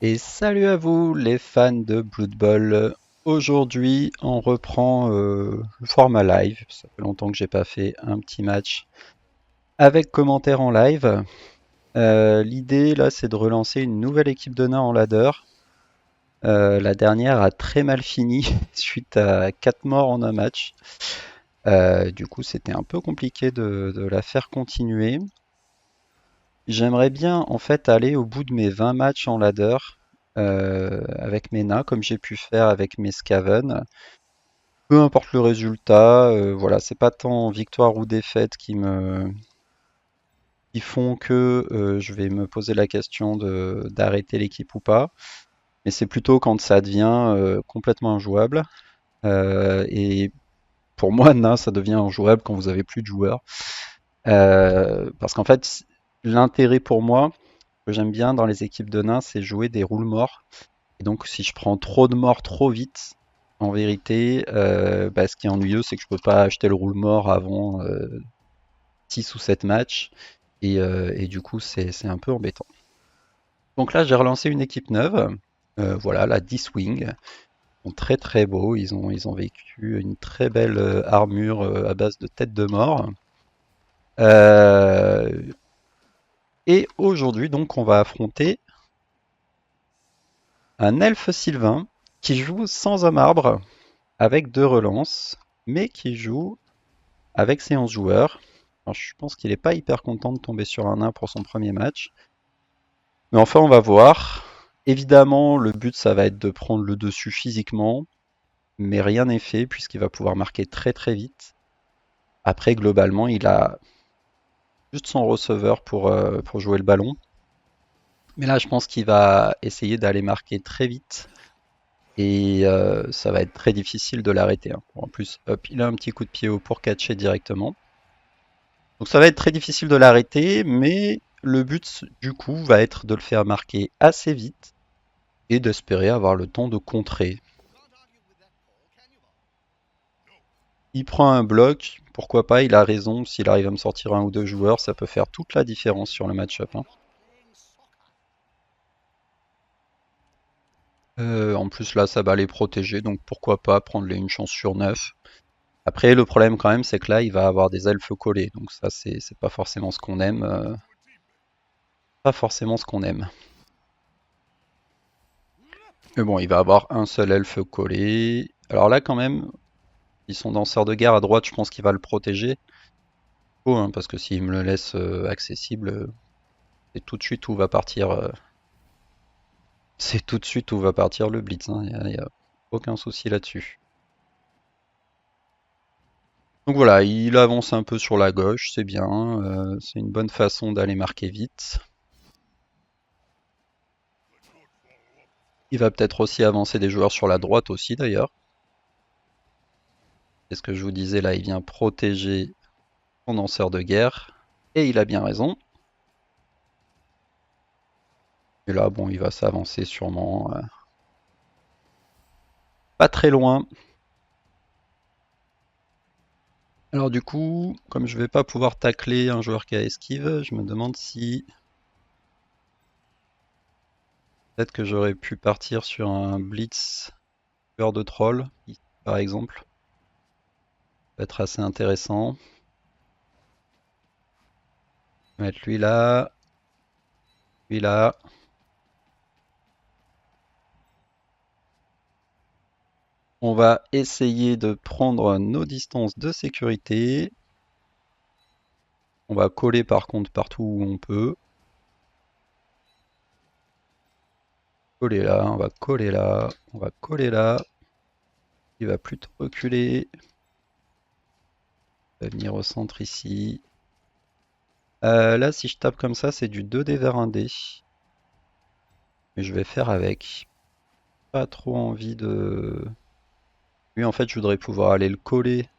Et salut à vous les fans de Blood Bowl. Aujourd'hui, on reprend le format live. Ça fait longtemps que j'ai pas fait un petit match avec commentaire en live. L'idée là, c'est de relancer une nouvelle équipe de nains en ladder. La dernière a très mal fini suite à 4 morts en un match. Du coup, c'était un peu compliqué de la faire continuer. J'aimerais bien en fait aller au bout de mes 20 matchs en ladder avec mes nains, comme j'ai pu faire avec mes Skaven. Peu importe le résultat, voilà, c'est pas tant victoire ou défaite qui font que je vais me poser la question de d'arrêter l'équipe ou pas, mais c'est plutôt quand ça devient complètement injouable. Et pour moi, nain, ça devient injouable quand vous avez plus de joueurs. Parce qu'en fait, l'intérêt pour moi, que j'aime bien dans les équipes de nains, c'est jouer des roules morts. Et donc, si je prends trop de morts trop vite, en vérité, bah, ce qui est ennuyeux, c'est que je peux pas acheter le roule mort avant 6 ou 7 matchs. Et du coup, c'est un peu embêtant. Donc là, j'ai relancé une équipe neuve. Voilà, la D-Swing. Ils sont très très beaux. Ils ont vécu une très belle armure à base de tête de mort. Euh, et aujourd'hui, donc, on va affronter un elfe sylvain qui joue sans homme arbre avec 2 relances, mais qui joue avec ses 11 joueurs. Alors, je pense qu'il n'est pas hyper content de tomber sur un nain pour son premier match. Mais enfin, on va voir. Évidemment, le but, ça va être de prendre le dessus physiquement, mais rien n'est fait puisqu'il va pouvoir marquer très très vite. Après, globalement, il a juste son receveur pour jouer le ballon. Mais là, je pense qu'il va essayer d'aller marquer très vite. Et ça va être très difficile de l'arrêter, hein. En plus, hop, il a un petit coup de pied haut pour catcher directement. Donc ça va être très difficile de l'arrêter, mais le but du coup va être de le faire marquer assez vite et d'espérer avoir le temps de contrer. Il prend un bloc, pourquoi pas, il a raison, s'il arrive à me sortir un ou deux joueurs, ça peut faire toute la différence sur le match-up, hein. En plus là ça va les protéger, donc pourquoi pas prendre les une chance sur 9. Après le problème quand même c'est que là il va avoir des elfes collés, donc ça c'est pas forcément ce qu'on aime. Pas forcément ce qu'on aime. Mais bon, il va avoir un seul elfe collé. Alors là quand même, ils sont danseurs de guerre à droite, je pense qu'il va le protéger. Oh, hein, parce que s'il me le laisse accessible, c'est tout de suite où va partir. C'est tout de suite où va partir le blitz, hein. Y a aucun souci là-dessus. Donc voilà, il avance un peu sur la gauche, c'est bien. C'est une bonne façon d'aller marquer vite. Il va peut-être aussi avancer des joueurs sur la droite aussi d'ailleurs. C'est ce que je vous disais là, il vient protéger son danseur de guerre. Et il a bien raison. Et là, bon, il va s'avancer sûrement pas très loin. Alors du coup, comme je vais pas pouvoir tacler un joueur qui a esquive, je me demande si peut-être que j'aurais pu partir sur un blitz tueur de troll, par exemple. Ça peut être assez intéressant. Mettre lui là, lui là. On va essayer de prendre nos distances de sécurité. On va coller par contre partout où on peut. Coller là, on va coller là, on va coller là. Il va plutôt reculer. Il va venir au centre ici. Là, si je tape comme ça, c'est du 2D vers 1D. Mais je vais faire avec. Pas trop envie de... Lui, en fait, je voudrais pouvoir aller le coller.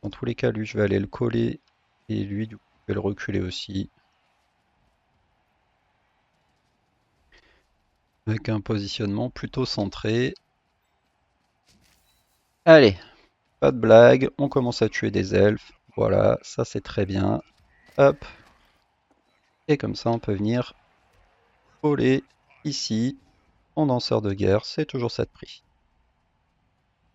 Dans tous les cas, lui, je vais aller le coller. Et lui, du coup, je vais le reculer aussi. Avec un positionnement plutôt centré. Allez, pas de blague. On commence à tuer des elfes. Voilà, ça c'est très bien. Hop. Et comme ça, on peut venir coller ici, son danseur de guerre, c'est toujours ça de prix.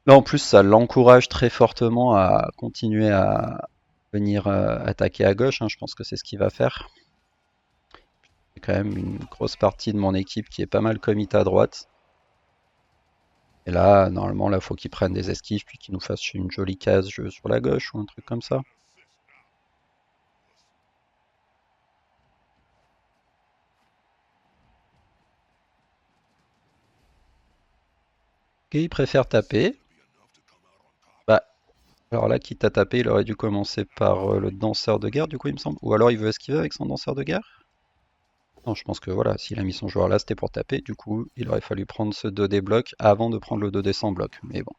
Là en plus ça l'encourage très fortement à continuer à venir attaquer à gauche, hein. Je pense que c'est ce qu'il va faire. Il y a quand même une grosse partie de mon équipe qui est pas mal commit à droite. Et là, normalement, là, faut qu'il prenne des esquives, puis qu'il nous fasse une jolie case sur la gauche ou un truc comme ça. Ok, il préfère taper. Bah, alors là, quitte à taper, il aurait dû commencer par le danseur de guerre, du coup, il me semble. Ou alors il veut esquiver avec son danseur de guerre. Non, je pense que voilà, s'il a mis son joueur là, c'était pour taper. Du coup, il aurait fallu prendre ce 2D bloc avant de prendre le 2D sans bloc. Mais bon,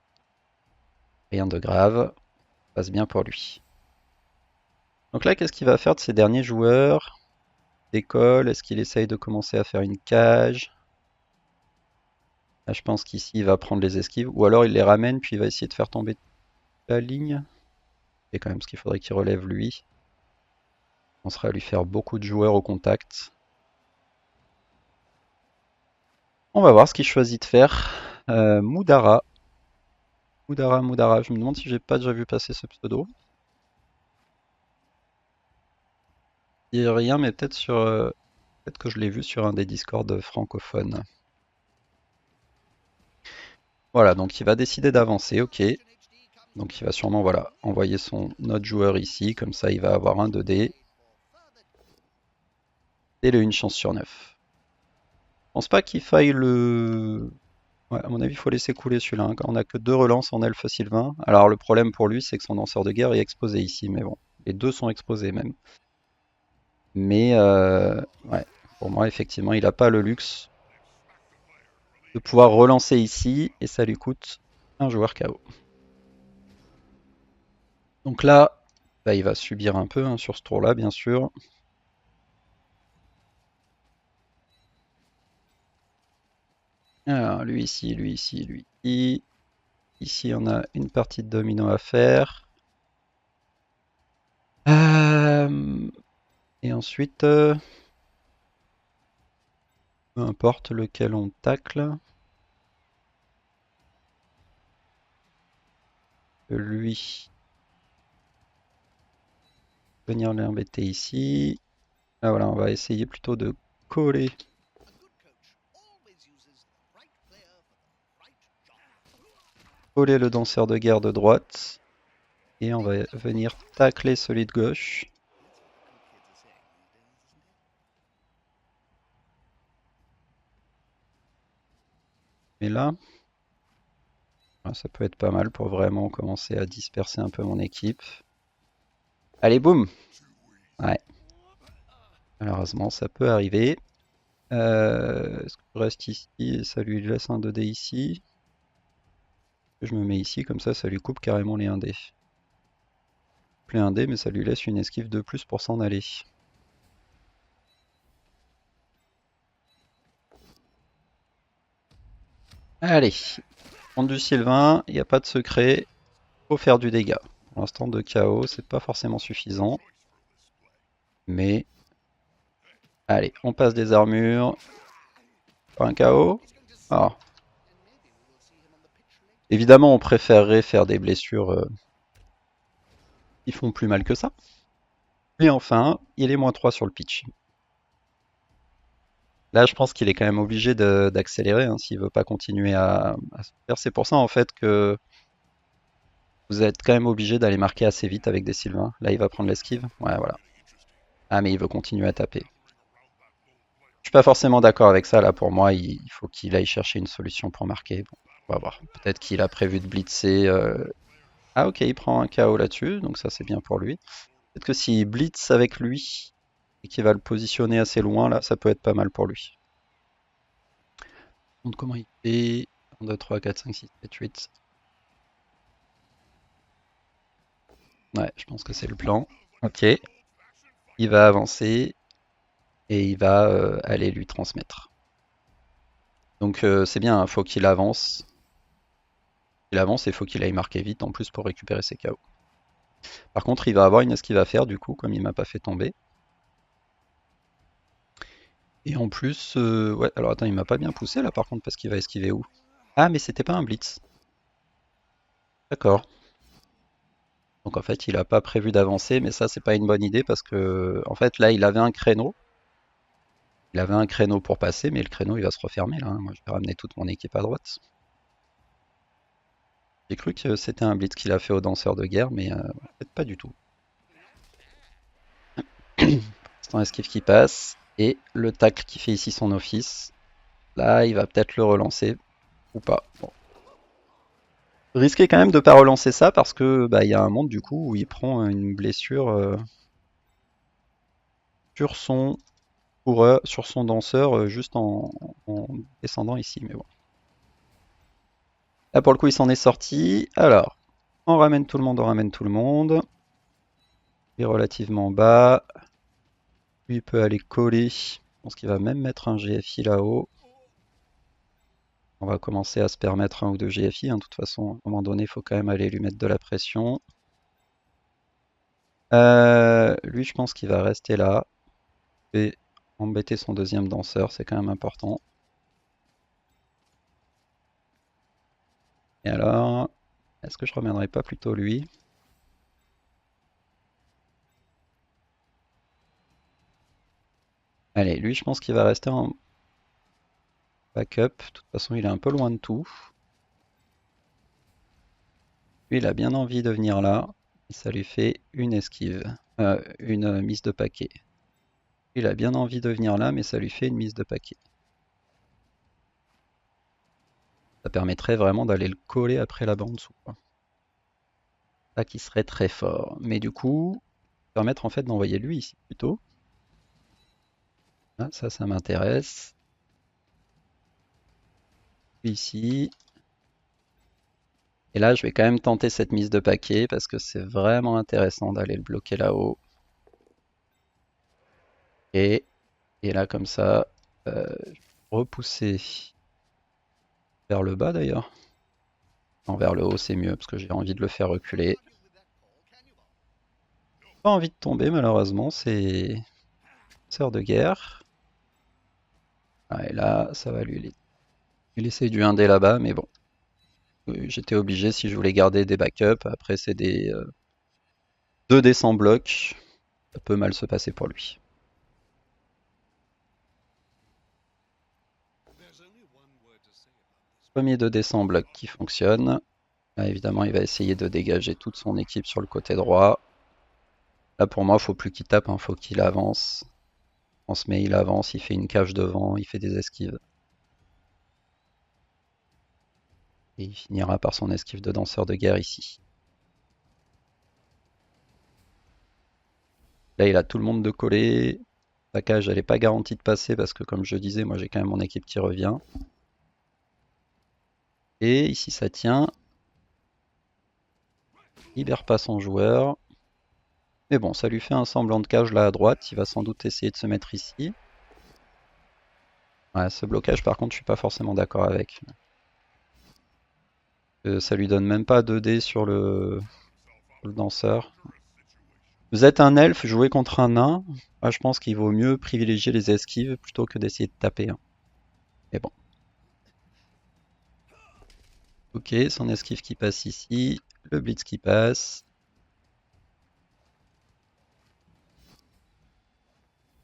rien de grave, passe bien pour lui. Donc là, qu'est-ce qu'il va faire de ces derniers joueurs d'école? Est-ce qu'il essaye de commencer à faire une cage? Là, je pense qu'ici, il va prendre les esquives. Ou alors, il les ramène, puis il va essayer de faire tomber la ligne. Et quand même, ce qu'il faudrait qu'il relève lui. On sera à lui faire beaucoup de joueurs au contact. On va voir ce qu'il choisit de faire. Moudara. Moudara. Je me demande si j'ai pas déjà vu passer ce pseudo. Il n'y a rien, mais peut-être peut-être que je l'ai vu sur un des Discord francophones. Voilà, donc il va décider d'avancer, ok. Donc il va sûrement voilà, envoyer son autre joueur ici, comme ça il va avoir un 2D. Et le 1 chance sur 9. Je pense pas qu'il faille le... Ouais, à mon avis, il faut laisser couler celui-là, hein. On a que 2 relances en elfe Sylvain. Alors le problème pour lui, c'est que son danseur de guerre est exposé ici, mais bon. Les deux sont exposés même. Mais ouais, pour moi, effectivement, il n'a pas le luxe de pouvoir relancer ici, et ça lui coûte un joueur KO. Donc là, bah, il va subir un peu hein, sur ce tour-là, bien sûr. Alors, lui ici, lui ici, lui ici. Ici, on a une partie de domino à faire. Et ensuite, peu importe lequel on tacle. Lui, venir l'embêter ici. Ah voilà, on va essayer plutôt de coller. Coller le danseur de guerre de droite. Et on va venir tacler celui de gauche. Et là, ça peut être pas mal pour vraiment commencer à disperser un peu mon équipe. Allez, boum! Ouais. Malheureusement, ça peut arriver. Est-ce que je reste ici et ça lui laisse un 2D ici? Je me mets ici, comme ça lui coupe carrément les 1D. Les 1D, mais ça lui laisse une esquive de plus pour s'en aller. Allez, prendre du Sylvain, il n'y a pas de secret, faut faire du dégât. Pour l'instant, de KO, c'est pas forcément suffisant. Mais, allez, on passe des armures. Pas un KO. Ah. Évidemment, on préférerait faire des blessures qui font plus mal que ça. Et enfin, il est -3 sur le pitch. Là, je pense qu'il est quand même obligé d'accélérer hein, s'il veut pas continuer à se faire. C'est pour ça en fait que vous êtes quand même obligé d'aller marquer assez vite avec des Sylvains. Là, il va prendre l'esquive. Ouais, voilà. Ah, mais il veut continuer à taper. Je suis pas forcément d'accord avec ça. Là, pour moi, il faut qu'il aille chercher une solution pour marquer. Bon, on va voir. Peut-être qu'il a prévu de blitzer. Ah, ok, il prend un KO là-dessus. Donc ça, c'est bien pour lui. Peut-être que s'il blitz avec lui et qu'il va le positionner assez loin, là, ça peut être pas mal pour lui. Montre comment il fait. 1, 2, 3, 4, 5, 6, 7, 8. Ouais, je pense que c'est le plan. Ok. Il va avancer et il va aller lui transmettre. Donc c'est bien, il faut qu'il avance. Il avance et il faut qu'il aille marquer vite en plus pour récupérer ses KO. Par contre, il va avoir une esquive à faire du coup, comme il m'a pas fait tomber. Et en plus, ouais, alors attends, il m'a pas bien poussé là par contre parce qu'il va esquiver où? Ah, mais c'était pas un blitz. D'accord. Donc en fait, il a pas prévu d'avancer, mais ça, c'est pas une bonne idée parce que, en fait, là, il avait un créneau. Il avait un créneau pour passer, mais le créneau, il va se refermer là, hein. Moi, je vais ramener toute mon équipe à droite. J'ai cru que c'était un blitz qu'il a fait aux danseurs de guerre, mais en fait, pas du tout. Pour l'instant, esquive qui passe. Et le tacle qui fait ici son office. Là, il va peut-être le relancer ou pas. Bon. Risquer quand même de pas relancer ça parce que bah, il y a un monde du coup où il prend une blessure sur son coureur, sur son danseur juste en descendant ici. Mais bon. Là pour le coup il s'en est sorti. Alors, on ramène tout le monde, on ramène tout le monde. Il est relativement bas. Lui il peut aller coller. Je pense qu'il va même mettre un GFI là-haut. On va commencer à se permettre un ou deux GFI, hein. De toute façon, à un moment donné, il faut quand même aller lui mettre de la pression. Lui, je pense qu'il va rester là et embêter son deuxième danseur, c'est quand même important. Et alors, est-ce que je ramènerai pas plutôt lui? Allez, lui, je pense qu'il va rester en backup. De toute façon, il est un peu loin de tout. Lui, il a bien envie de venir là. Et ça lui fait une esquive, une mise de paquet. Il a bien envie de venir là, mais ça lui fait une mise de paquet. Ça permettrait vraiment d'aller le coller après là-bas en dessous, quoi. Ça qui serait très fort. Mais du coup, permettre en fait d'envoyer lui ici plutôt. Ah, ça m'intéresse. Lui ici. Et là, je vais quand même tenter cette mise de paquet parce que c'est vraiment intéressant d'aller le bloquer là-haut. Et, et là, comme ça, repousser vers le bas d'ailleurs. Non, vers le haut, c'est mieux parce que j'ai envie de le faire reculer. Pas envie de tomber, malheureusement, c'est sœur de guerre. Ah, et là, ça va lui laisser du 1D là-bas, mais bon. J'étais obligé si je voulais garder des backups. Après, c'est des 2D sans bloc. Ça peut mal se passer pour lui. Premier 2D sans bloc qui fonctionne. Là, évidemment, il va essayer de dégager toute son équipe sur le côté droit. Là, pour moi, il faut plus qu'il tape, il faut qu'il avance. On se met, il avance, il fait une cage devant, il fait des esquives. Et il finira par son esquive de danseur de guerre ici. Là, il a tout le monde de coller. La cage, elle n'est pas garantie de passer parce que, comme je disais, moi j'ai quand même mon équipe qui revient. Et ici, ça tient. Il libère pas son joueur. Mais bon, ça lui fait un semblant de cage là à droite. Il va sans doute essayer de se mettre ici. Ouais, ce blocage, par contre, je suis pas forcément d'accord avec. Ça lui donne même pas 2D sur le danseur. Vous êtes un elfe, jouez contre un nain. Ah, je pense qu'il vaut mieux privilégier les esquives plutôt que d'essayer de taper, hein. Mais bon. Ok, son esquive qui passe ici. Le blitz qui passe.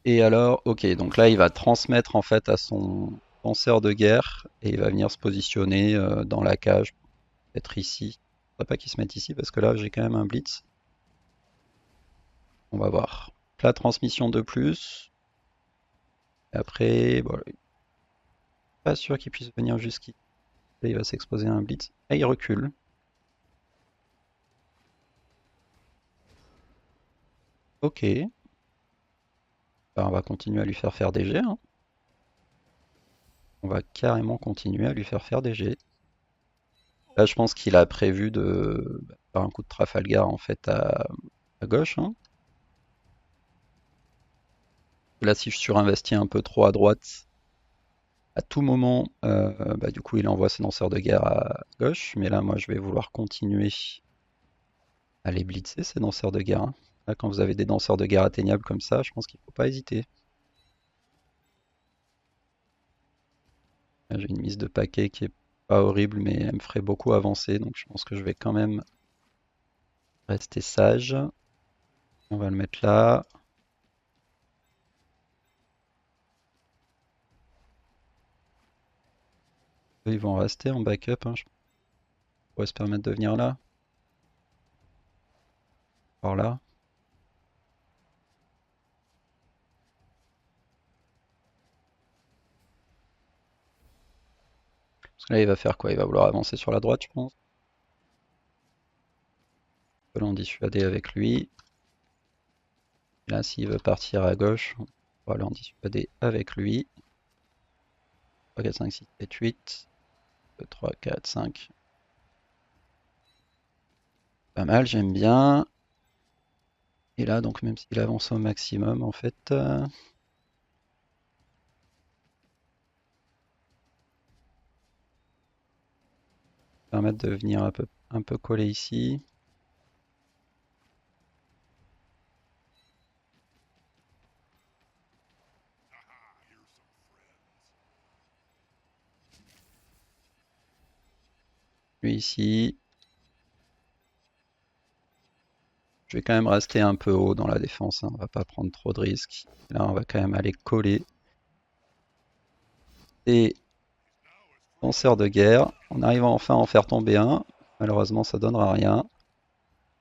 Et alors, ok, donc là il va transmettre en fait à son lanceur de guerre et il va venir se positionner dans la cage, peut-être ici. Faudrait pas qu'il se mette ici parce que là j'ai quand même un blitz. On va voir. La transmission de plus. Et après, bon, pas sûr qu'il puisse venir jusqu'ici. Là, il va s'exposer à un blitz. Et il recule. Ok. Bah, on va continuer à lui faire des jets, hein. On va carrément continuer à lui faire des jets. Là, je pense qu'il a prévu de faire un coup de Trafalgar en fait à gauche, hein. Là, si je surinvestis un peu trop à droite, à tout moment, bah, du coup, il envoie ses lanceurs de guerre à gauche. Mais là, moi, je vais vouloir continuer à les blitzer, ces danseurs de guerre, hein. Là, quand vous avez des danseurs de guerre atteignables comme ça, je pense qu'il ne faut pas hésiter. Là, j'ai une mise de paquet qui est pas horrible, mais elle me ferait beaucoup avancer, donc je pense que je vais quand même rester sage. On va le mettre là. Eux, ils vont rester en backup, hein. Je pourrais se permettre de venir là. Par là. Parce que là, il va faire quoi? Il va vouloir avancer sur la droite, je pense. On peut l'en dissuader avec lui. Et là, s'il veut partir à gauche, on va l'en dissuader avec lui. 3, 4, 5, 6, 7, 8. 2, 3, 4, 5. Pas mal, j'aime bien. Et là, donc même s'il avance au maximum, en fait, permettre de venir un peu coller ici. Lui ici. Je vais quand même rester un peu haut dans la défense, hein. On va pas prendre trop de risques. Là, on va quand même aller coller. Et lanceur de guerre. On arrive enfin à en faire tomber un. Malheureusement, ça donnera rien.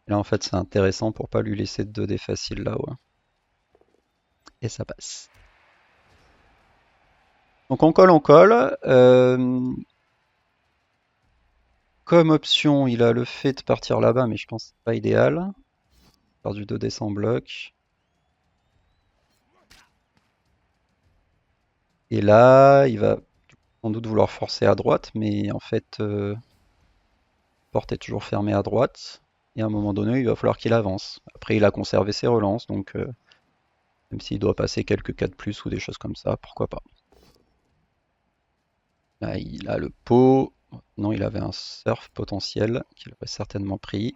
Et là, en fait, c'est intéressant pour pas lui laisser de 2 dés faciles là-haut, hein. Et ça passe. Donc on colle, on colle. Comme option, il a le fait de partir là-bas, mais je pense que c'est pas idéal. Faire du 2D sans bloc. Et là, il va sans doute vouloir forcer à droite, mais en fait, la porte est toujours fermée à droite. Et à un moment donné, il va falloir qu'il avance. Après, il a conservé ses relances, donc même s'il doit passer quelques 4 plus ou des choses comme ça, pourquoi pas. Là, il a le pot. Non, il avait un surf potentiel qu'il aurait certainement pris.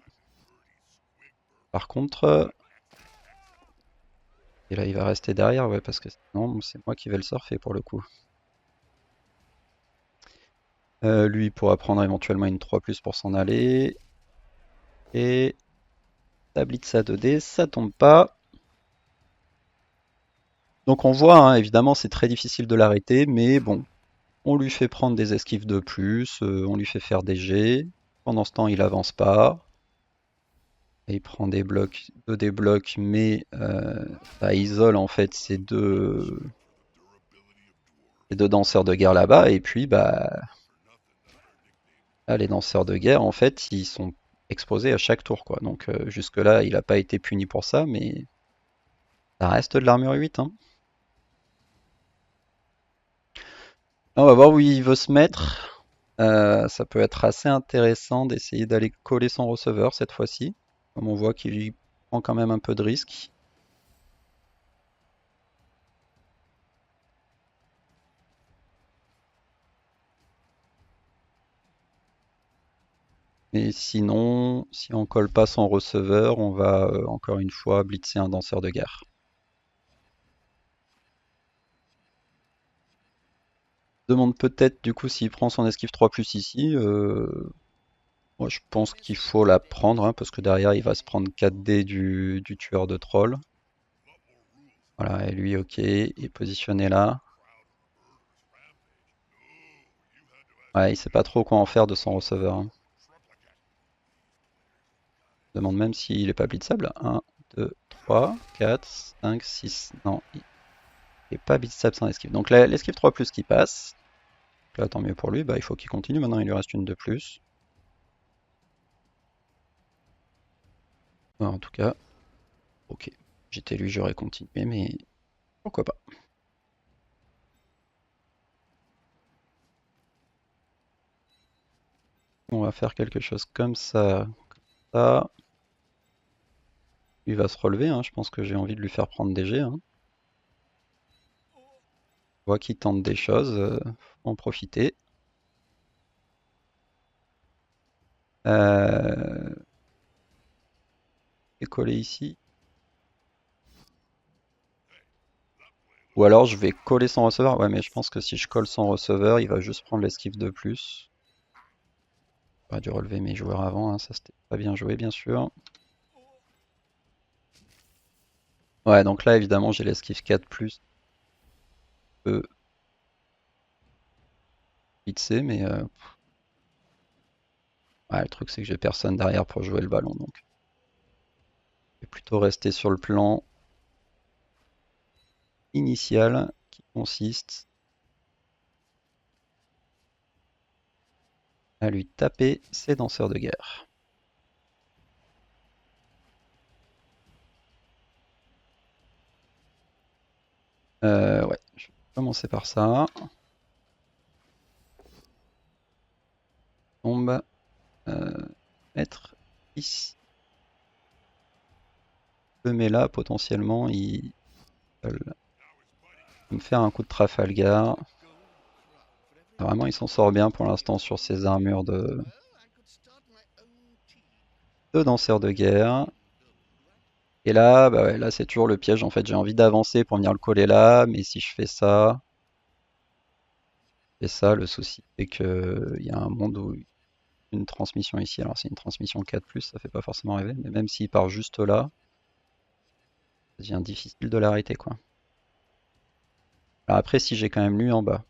Par contre, et là, il va rester derrière, ouais, parce que sinon, c'est moi qui vais le surfer pour le coup. Lui, il pourra prendre éventuellement une 3 plus pour s'en aller. Et la blitz à 2D, ça tombe pas. Donc on voit, hein, évidemment, c'est très difficile de l'arrêter, mais bon, on lui fait prendre des esquives de plus, on lui fait faire des jets. Pendant ce temps, il avance pas. Et il prend des blocs, des blocs, mais ça isole en fait ces deux danseurs de guerre là-bas. Et puis, bah, là, les danseurs de guerre, en fait, ils sont exposés à chaque tour, quoi. Donc jusque-là, il n'a pas été puni pour ça, mais ça reste de l'armure 8, hein. On va voir où il veut se mettre. Ça peut être assez intéressant d'essayer d'aller coller son receveur cette fois-ci. Comme on voit qu'il prend quand même un peu de risque. Mais sinon, si on colle pas son receveur, on va encore une fois blitzer un danseur de guerre. Demande peut-être du coup s'il prend son esquive 3 plus ici. Moi je pense qu'il faut la prendre, hein, parce que derrière il va se prendre 4D du tueur de troll. Voilà, et lui ok, il est positionné là. Ouais, il sait pas trop quoi en faire de son receveur, hein. Demande même s'il est pas blitzable. 1, 2, 3, 4, 5, 6. Non, il est pas blitzable sans esquive. Donc l'esquive 3 plus qui passe. Là, tant mieux pour lui. Bah, il faut qu'il continue. Maintenant, il lui reste une de plus. Ouais, en tout cas, ok. J'étais lui, j'aurais continué, mais pourquoi pas. On va faire quelque chose comme ça. Comme ça. Il va se relever, hein. Je pense que j'ai envie de lui faire prendre des jets, hein. Je vois qu'il tente des choses. Faut en profiter. Euh, et coller ici. Ou alors je vais coller sans receveur. Ouais, mais je pense que si je colle sans receveur, il va juste prendre l'esquive de plus. J'aurais dû relever mes joueurs avant, hein, ça c'était pas bien joué bien sûr. Ouais, donc là évidemment j'ai l'esquive 4 plus. E, vite c'est, mais ouais, le truc c'est que j'ai personne derrière pour jouer le ballon, donc je vais plutôt rester sur le plan initial qui consiste à lui taper ses danseurs de guerre. Ouais, je vais commencer par ça. Tombe. Mettre ici. Mais là, potentiellement, ils veulent me faire un coup de Trafalgar. Vraiment, il s'en sort bien pour l'instant sur ses armures de danseurs de guerre. Et là, bah ouais, là c'est toujours le piège en fait. J'ai envie d'avancer pour venir le coller là, mais si je fais ça, le souci c'est que il y a un monde où une transmission ici. Alors c'est une transmission 4+, ça fait pas forcément rêver, mais même s'il part juste là, ça devient difficile de l'arrêter quoi. Alors après, si j'ai quand même lui en bas,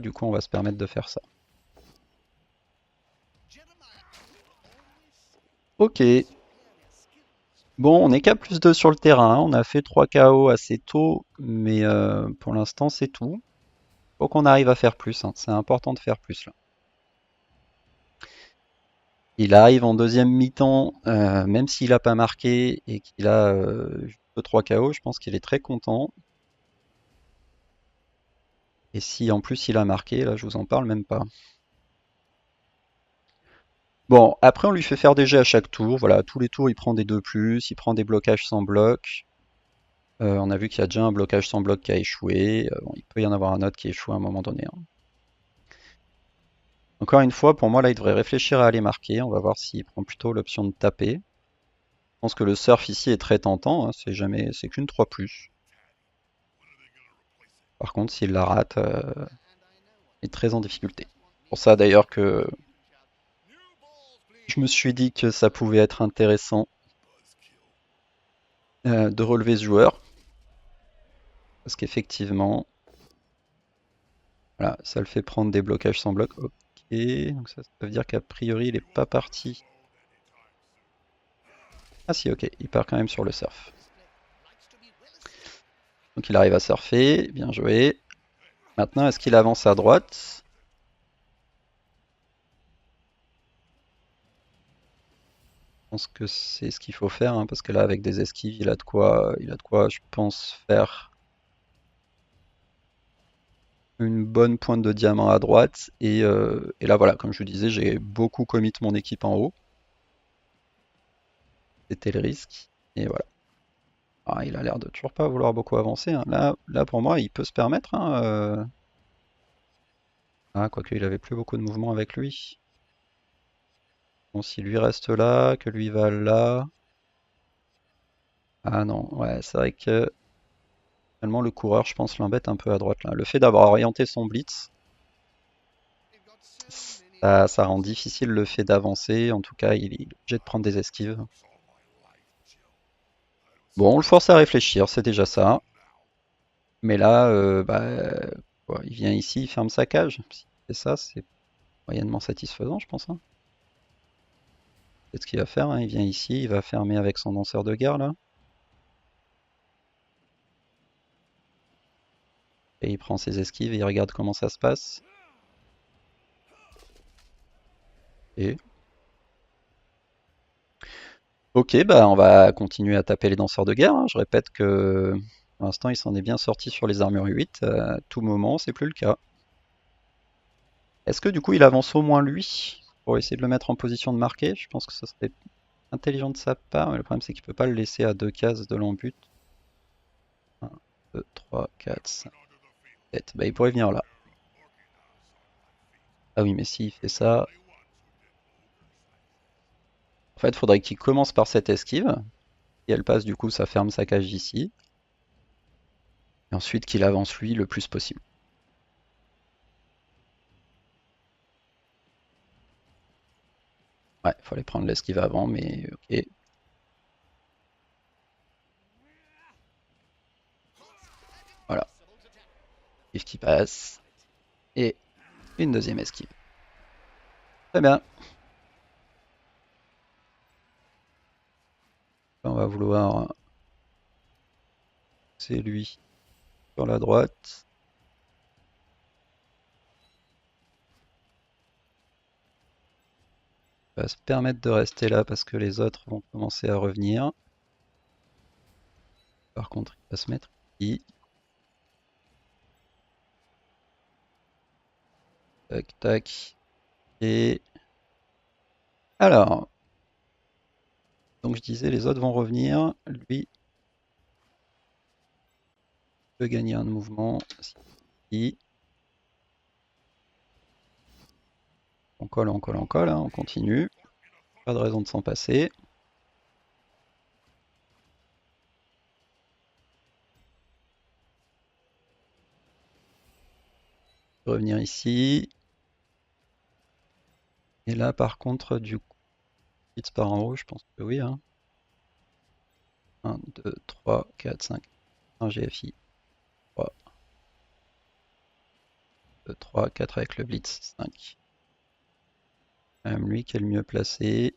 du coup on va se permettre de faire ça. Ok. Bon, on est qu'à +2 sur le terrain, hein. On a fait 3 KO assez tôt, mais pour l'instant c'est tout. Faut qu'on arrive à faire plus, hein. C'est important de faire plus là. Il arrive en deuxième mi-temps, même s'il n'a pas marqué et qu'il a juste 3 KO, je pense qu'il est très content. Et si en plus il a marqué, là je vous en parle même pas. Bon, après on lui fait faire des jets à chaque tour. Voilà, tous les tours il prend des 2+, il prend des blocages sans bloc. On a vu qu'il y a déjà un blocage sans bloc qui a échoué. Bon, il peut y en avoir un autre qui échoue à un moment donné, hein. Encore une fois, pour moi là il devrait réfléchir à aller marquer. On va voir s'il prend plutôt l'option de taper. Je pense que le surf ici est très tentant, hein. C'est qu'une 3+. Par contre, s'il la rate, il est très en difficulté. C'est pour ça d'ailleurs que je me suis dit que ça pouvait être intéressant de relever ce joueur. Parce qu'effectivement, voilà, ça le fait prendre des blocages sans bloc. Ok, donc ça veut dire qu'a priori il n'est pas parti. Ah si, ok, il part quand même sur le surf. Donc il arrive à surfer, bien joué. Maintenant, est-ce qu'il avance à droite? Je pense que c'est ce qu'il faut faire, hein, parce que là, avec des esquives, il a de quoi, je pense, faire une bonne pointe de diamant à droite. Et là, voilà, comme je vous disais, j'ai beaucoup commit mon équipe en haut. C'était le risque. Et voilà. Ah, il a l'air de toujours pas vouloir beaucoup avancer, hein. Là, pour moi, il peut se permettre, hein, ah, quoique, il avait plus beaucoup de mouvement avec lui. Bon, si lui reste là, que lui va là. Ah non, ouais, c'est vrai que finalement le coureur, je pense, l'embête un peu à droite là. Le fait d'avoir orienté son blitz, ça rend difficile le fait d'avancer. En tout cas, il est obligé de prendre des esquives. Bon, on le force à réfléchir, c'est déjà ça. Mais là, bah, il vient ici, il ferme sa cage. S'il fait ça, c'est moyennement satisfaisant, je pense, hein. C'est ce qu'il va faire, hein. Il vient ici, il va fermer avec son danseur de guerre là. Et il prend ses esquives et il regarde comment ça se passe. Et ok, bah on va continuer à taper les danseurs de guerre, hein. Je répète que pour l'instant il s'en est bien sorti sur les armures 8. À tout moment, c'est plus le cas. Est-ce que du coup il avance au moins lui pour essayer de le mettre en position de marquer? Je pense que ça serait intelligent de sa part, mais le problème c'est qu'il peut pas le laisser à 2 cases de l'embut. 1, 2, 3, 4, 5, 7. Bah il pourrait venir là. Ah oui, mais s'il fait ça, en fait, il faudrait qu'il commence par cette esquive. Si elle passe, du coup, ça ferme sa cage ici. Et ensuite qu'il avance lui le plus possible. Ouais, il fallait prendre l'esquive avant, mais ok. Voilà, esquive qui passe. Et une deuxième esquive. Très bien. On va vouloir... C'est lui sur la droite. Il va se permettre de rester là parce que les autres vont commencer à revenir. Par contre, il va se mettre ici. Tac, tac. Et... Alors... Donc je disais, les autres vont revenir. Lui peut gagner un mouvement. Ici. On colle, on colle, on colle. Hein, on continue. Pas de raison de s'en passer. Revenir ici. Et là, par contre, du coup, il part en haut, je pense que oui. Hein. 1, 2, 3, 4, 5. Un GFI. 3, 2, 3, 4 avec le Blitz. 5. Même lui qui est le mieux placé.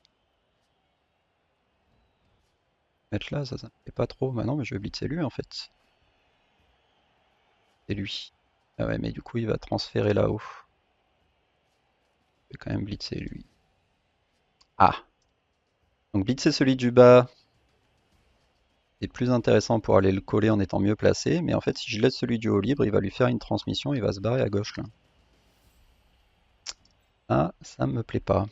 Mettre là, ça me fait pas trop. Bah non, mais je vais blitzer lui en fait. C'est lui. Ah ouais, mais du coup, il va transférer là-haut. Je vais quand même blitzer lui. Ah! Donc blitzer celui du bas, c'est plus intéressant pour aller le coller en étant mieux placé. Mais en fait, si je laisse celui du haut libre, il va lui faire une transmission, il va se barrer à gauche là. Ah, ça me plaît pas.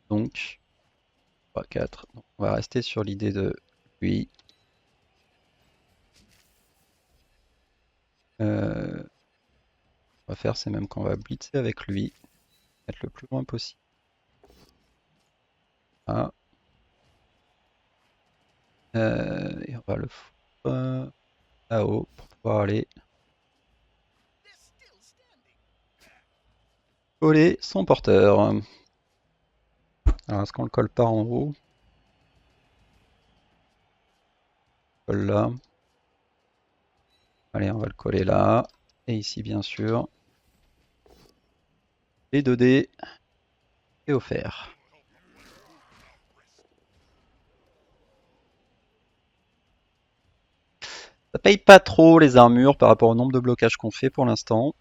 Donc, 3, 4. Donc, on va rester sur l'idée de lui. On va faire, c'est même qu'on va blitzer avec lui, être le plus loin possible. Ah. Et on va le foutre là-haut pour pouvoir aller coller son porteur. Alors, est-ce qu'on le colle pas en haut? Colle là. Allez, on va le coller là. Et ici, bien sûr. Les 2D est offert. Ça paye pas trop les armures par rapport au nombre de blocages qu'on fait pour l'instant.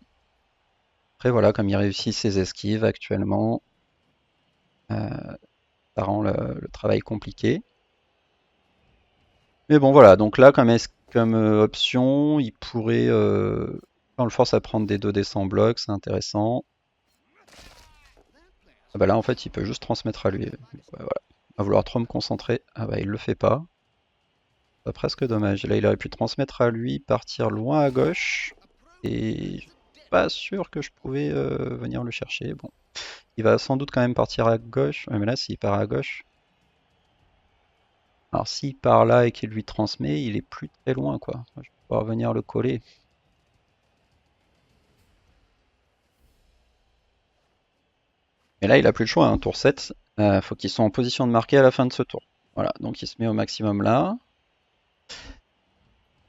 Après, voilà, comme il réussit ses esquives actuellement, ça rend le travail compliqué. Mais bon, voilà, donc là, comme option, il pourrait. On le force à prendre des 2D sans bloc, c'est intéressant. Ah bah là, en fait, il peut juste transmettre à lui. Ouais, voilà. À vouloir trop me concentrer. Ah bah, il le fait pas. C'est presque dommage. Là, il aurait pu transmettre à lui, partir loin à gauche. Et je suis pas sûr que je pouvais venir le chercher. Bon, il va sans doute quand même partir à gauche. Ouais, mais là, s'il part à gauche. Alors, s'il part là et qu'il lui transmet, il est plus très loin, quoi. Je vais pouvoir venir le coller. Mais là, il a plus le choix, hein, tour 7. Faut qu'ils soient en position de marquer à la fin de ce tour. Voilà, donc il se met au maximum là.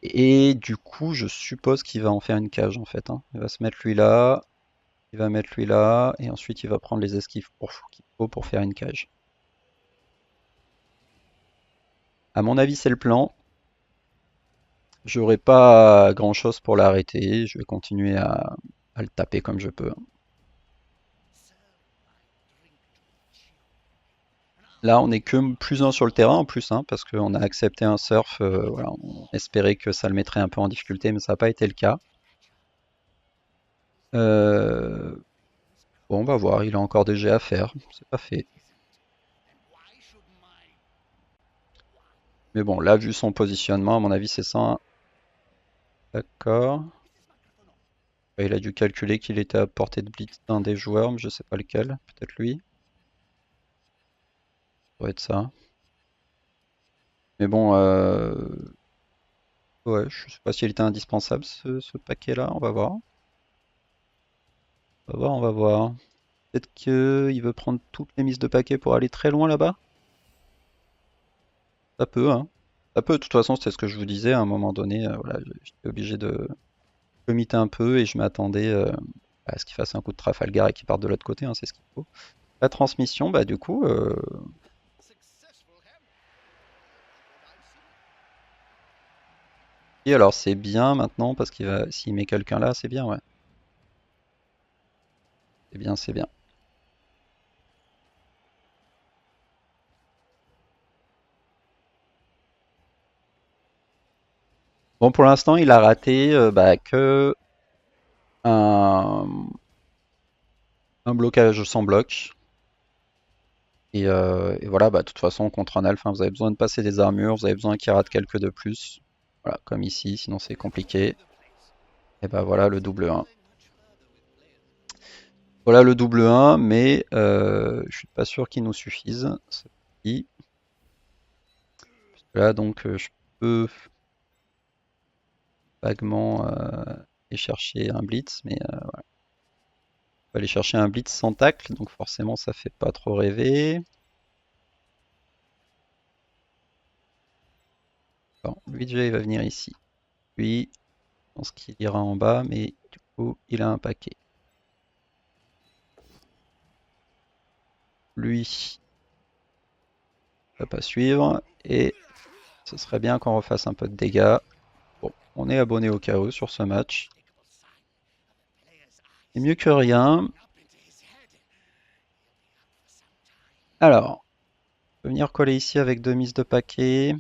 Et du coup, je suppose qu'il va en faire une cage en fait. Hein. Il va se mettre lui là, il va mettre lui là, et ensuite il va prendre les esquives qu'il faut pour faire une cage. À mon avis, c'est le plan. J'aurai pas grand chose pour l'arrêter. Je vais continuer à le taper comme je peux. Là, on est que plus un sur le terrain en plus, hein, parce qu'on a accepté un surf. Voilà, on espérait que ça le mettrait un peu en difficulté, mais ça n'a pas été le cas. Euh, Bon, on va voir, il a encore des jets à faire, c'est pas fait. Mais bon, là, vu son positionnement, à mon avis, c'est ça. Hein. D'accord. Il a dû calculer qu'il était à portée de blitz d'un des joueurs, mais je sais pas lequel. Peut-être lui. Ça doit être ça. Mais bon, ouais, je sais pas s'il était indispensable ce paquet-là, on va voir. On va voir, on va voir. Peut-être qu'il veut prendre toutes les mises de paquets pour aller très loin là-bas? Ça peut, hein. Ça peut, de toute façon, c'était ce que je vous disais, à un moment donné, voilà, j'étais obligé de committer un peu et je m'attendais à ce qu'il fasse un coup de Trafalgar et qu'il parte de l'autre côté, hein, c'est ce qu'il faut. La transmission, bah du coup, et alors c'est bien maintenant parce qu'il va, s'il met quelqu'un là, c'est bien, ouais. C'est bien, c'est bien. Bon, pour l'instant, il a raté bah, que un, un blocage sans bloc. Et voilà, bah, de toute façon, contre un elfe, hein, vous avez besoin de passer des armures, vous avez besoin qu'il rate quelques de plus. Voilà, comme ici, sinon c'est compliqué. Et bah voilà le double 1. Voilà le double 1, mais je suis pas sûr qu'il nous suffise. Ceci. Là, donc, je peux vaguement aller chercher un blitz, mais voilà. On va aller chercher un blitz sans tacle, donc forcément ça fait pas trop rêver. Bon, lui déjà il va venir ici. Lui, je pense qu'il ira en bas, mais du coup il a un paquet. Lui va pas suivre, et ce serait bien qu'on refasse un peu de dégâts. Bon, on est abonné au chaos sur ce match. C'est mieux que rien. Alors, on peut venir coller ici avec deux mises de paquet.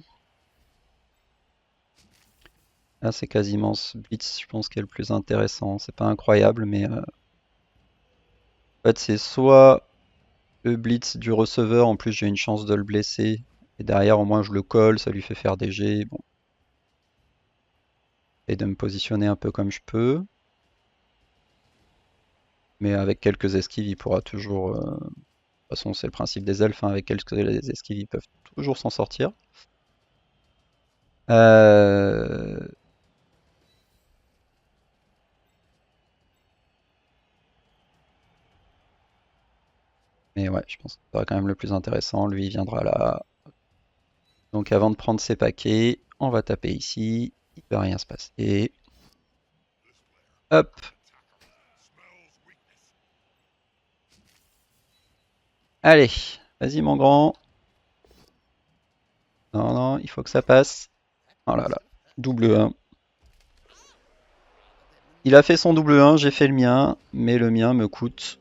Là, c'est quasiment ce blitz, je pense, qui est le plus intéressant. C'est pas incroyable, mais en fait, c'est soit le blitz du receveur, en plus j'ai une chance de le blesser, et derrière, au moins, je le colle, ça lui fait faire des jets. Bon, et de me positionner un peu comme je peux. Mais avec quelques esquives, il pourra toujours. De toute façon, c'est le principe des elfes, hein, avec quelques esquives, ils peuvent toujours s'en sortir. Euh, Mais ouais, je pense que ça sera quand même le plus intéressant. Lui, il viendra là. Donc avant de prendre ses paquets, on va taper ici. Il ne va rien se passer. Hop. Allez, vas-y mon grand. Non, non, il faut que ça passe. Oh là là. Double 1. Il a fait son double 1, j'ai fait le mien, mais le mien me coûte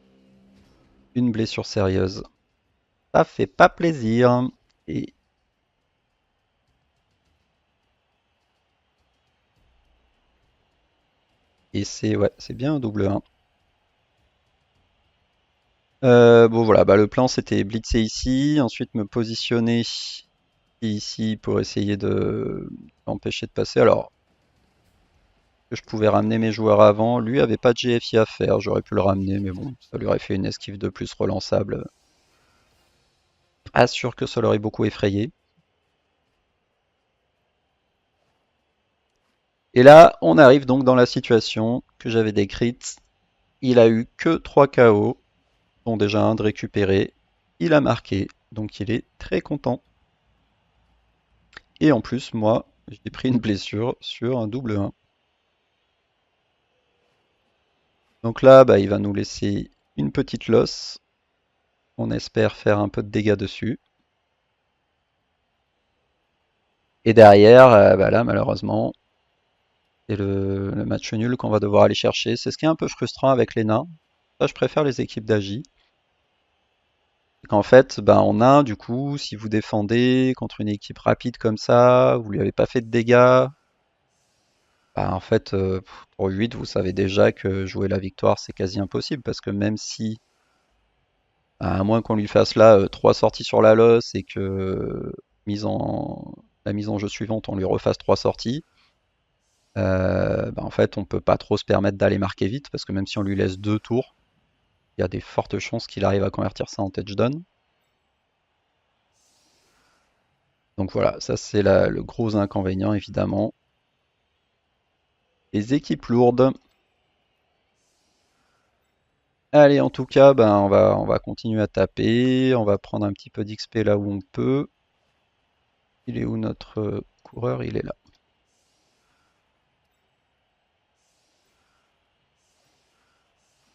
une blessure sérieuse. Ça fait pas plaisir. Et, et c'est ouais, c'est bien un double 1. Bon voilà, bah, le plan c'était blitzer ici, ensuite me positionner ici pour essayer de l'empêcher de passer. Alors que je pouvais ramener mes joueurs avant, lui avait pas de GFI à faire, j'aurais pu le ramener, mais bon, ça lui aurait fait une esquive de plus relançable. Assure que ça l'aurait beaucoup effrayé. Et là, on arrive donc dans la situation que j'avais décrite. Il a eu que 3 KO, dont déjà un de récupéré. Il a marqué, donc il est très content. Et en plus, moi, j'ai pris une blessure sur un double 1. Donc là, bah, il va nous laisser une petite losse. On espère faire un peu de dégâts dessus. Et derrière, bah là, malheureusement, c'est le match nul qu'on va devoir aller chercher. C'est ce qui est un peu frustrant avec les nains. Ça, je préfère les équipes d'Agi. Qu'en fait, bah, en nain, du coup, si vous défendez contre une équipe rapide comme ça, vous lui avez pas fait de dégâts, bah, en fait, pour 8, vous savez déjà que jouer la victoire, c'est quasi impossible. Parce que même si, bah, à moins qu'on lui fasse là 3 sorties sur la losse et que mise en, la mise en jeu suivante, on lui refasse 3 sorties, bah, en fait, on peut pas trop se permettre d'aller marquer vite. Parce que même si on lui laisse 2 tours, il y a des fortes chances qu'il arrive à convertir ça en touchdown. Donc voilà, ça c'est le gros inconvénient évidemment. Les équipes lourdes. Allez, en tout cas, ben, on va continuer à taper. On va prendre un petit peu d'XP là où on peut. Il est où notre coureur? Il est là.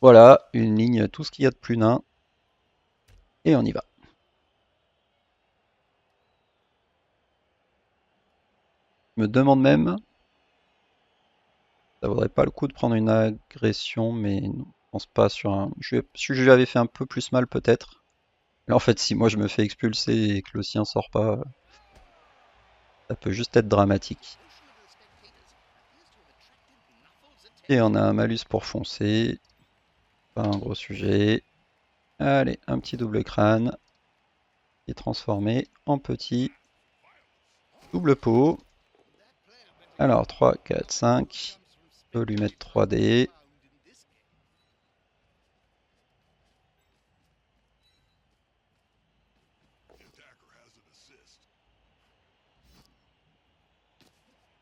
Voilà, une ligne, tout ce qu'il y a de plus nain. Et on y va. Je me demande même, ça vaudrait pas le coup de prendre une agression, mais non, je pense pas sur un. Si je lui avais fait un peu plus mal peut-être. Mais en fait, si moi je me fais expulser et que le sien sort pas, ça peut juste être dramatique. Et on a un malus pour foncer. Pas un gros sujet. Allez, un petit double crâne. Et transformé en petit double pot. Alors 3, 4, 5. Je peux lui mettre 3 dés.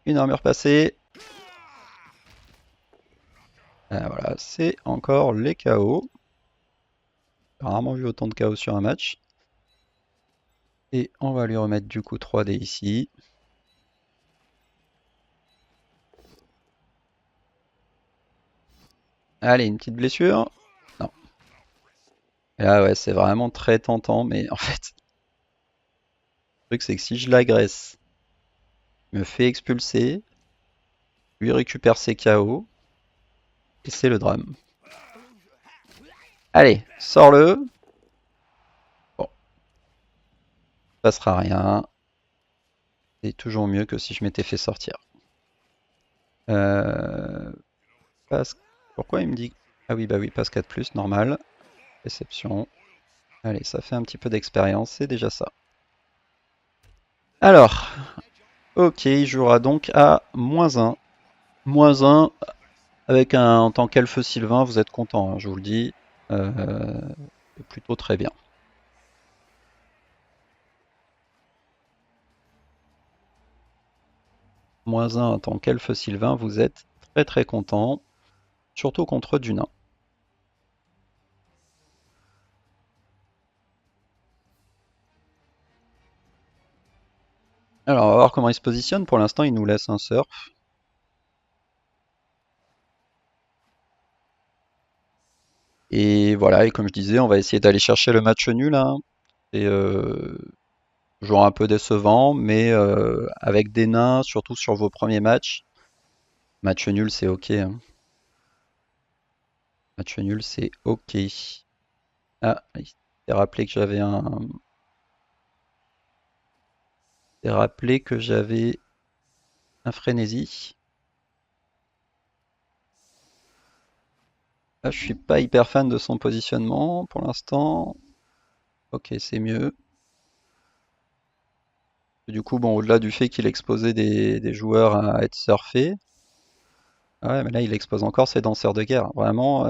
Une armure passée. Voilà, c'est encore les KO. J'ai rarement vu autant de KO sur un match. Et on va lui remettre du coup 3 dés ici. Allez, une petite blessure. Non. Et là, ouais, c'est vraiment très tentant, mais en fait, le truc c'est que si je l'agresse, je me fais expulser, lui récupère ses KO, et c'est le drame. Allez, sors-le. Bon, passera rien. C'est toujours mieux que si je m'étais fait sortir. Euh, passe... Pourquoi il me dit... Ah oui, bah oui, passe 4+, normal. Réception. Allez, ça fait un petit peu d'expérience, c'est déjà ça. Alors, ok, il jouera donc à -1. -1, avec en tant qu'elfe Sylvain, vous êtes content, hein, je vous le dis. C'est plutôt très bien. -1 en tant qu'elfe Sylvain, vous êtes très très content. Surtout contre du nain. Alors, on va voir comment il se positionne. Pour l'instant, il nous laisse un surf. Et voilà, et comme je disais, on va essayer d'aller chercher le match nul, hein. Et toujours un peu décevant, mais avec des nains, surtout sur vos premiers matchs. Match nul, c'est ok, hein. Match nul, c'est ok. Ah, il s'est rappelé que j'avais il s'est rappelé que j'avais un frénésie. Là, je suis pas hyper fan de son positionnement pour l'instant. Ok, c'est mieux. Du coup, bon, au-delà du fait qu'il exposait des joueurs à être surfés, ouais, mais là, il expose encore ses danseurs de guerre. Vraiment,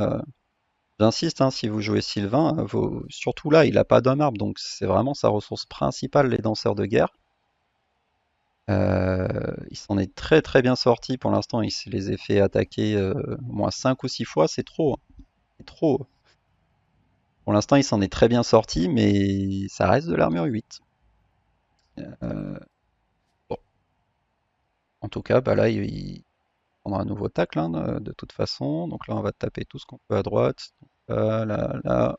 j'insiste, hein, si vous jouez Sylvain, surtout là, il n'a pas d'homme arbre, donc c'est vraiment sa ressource principale, les danseurs de guerre. Il s'en est très très bien sorti pour l'instant, il se les a fait attaquer au moins 5 ou 6 fois, c'est trop, hein. C'est trop. Pour l'instant, il s'en est très bien sorti, mais ça reste de l'armure 8. Euh, bon, en tout cas, bah là, il prendra un nouveau tacle, hein, de toute façon. Donc là, on va taper tout ce qu'on peut à droite. Là, là, là.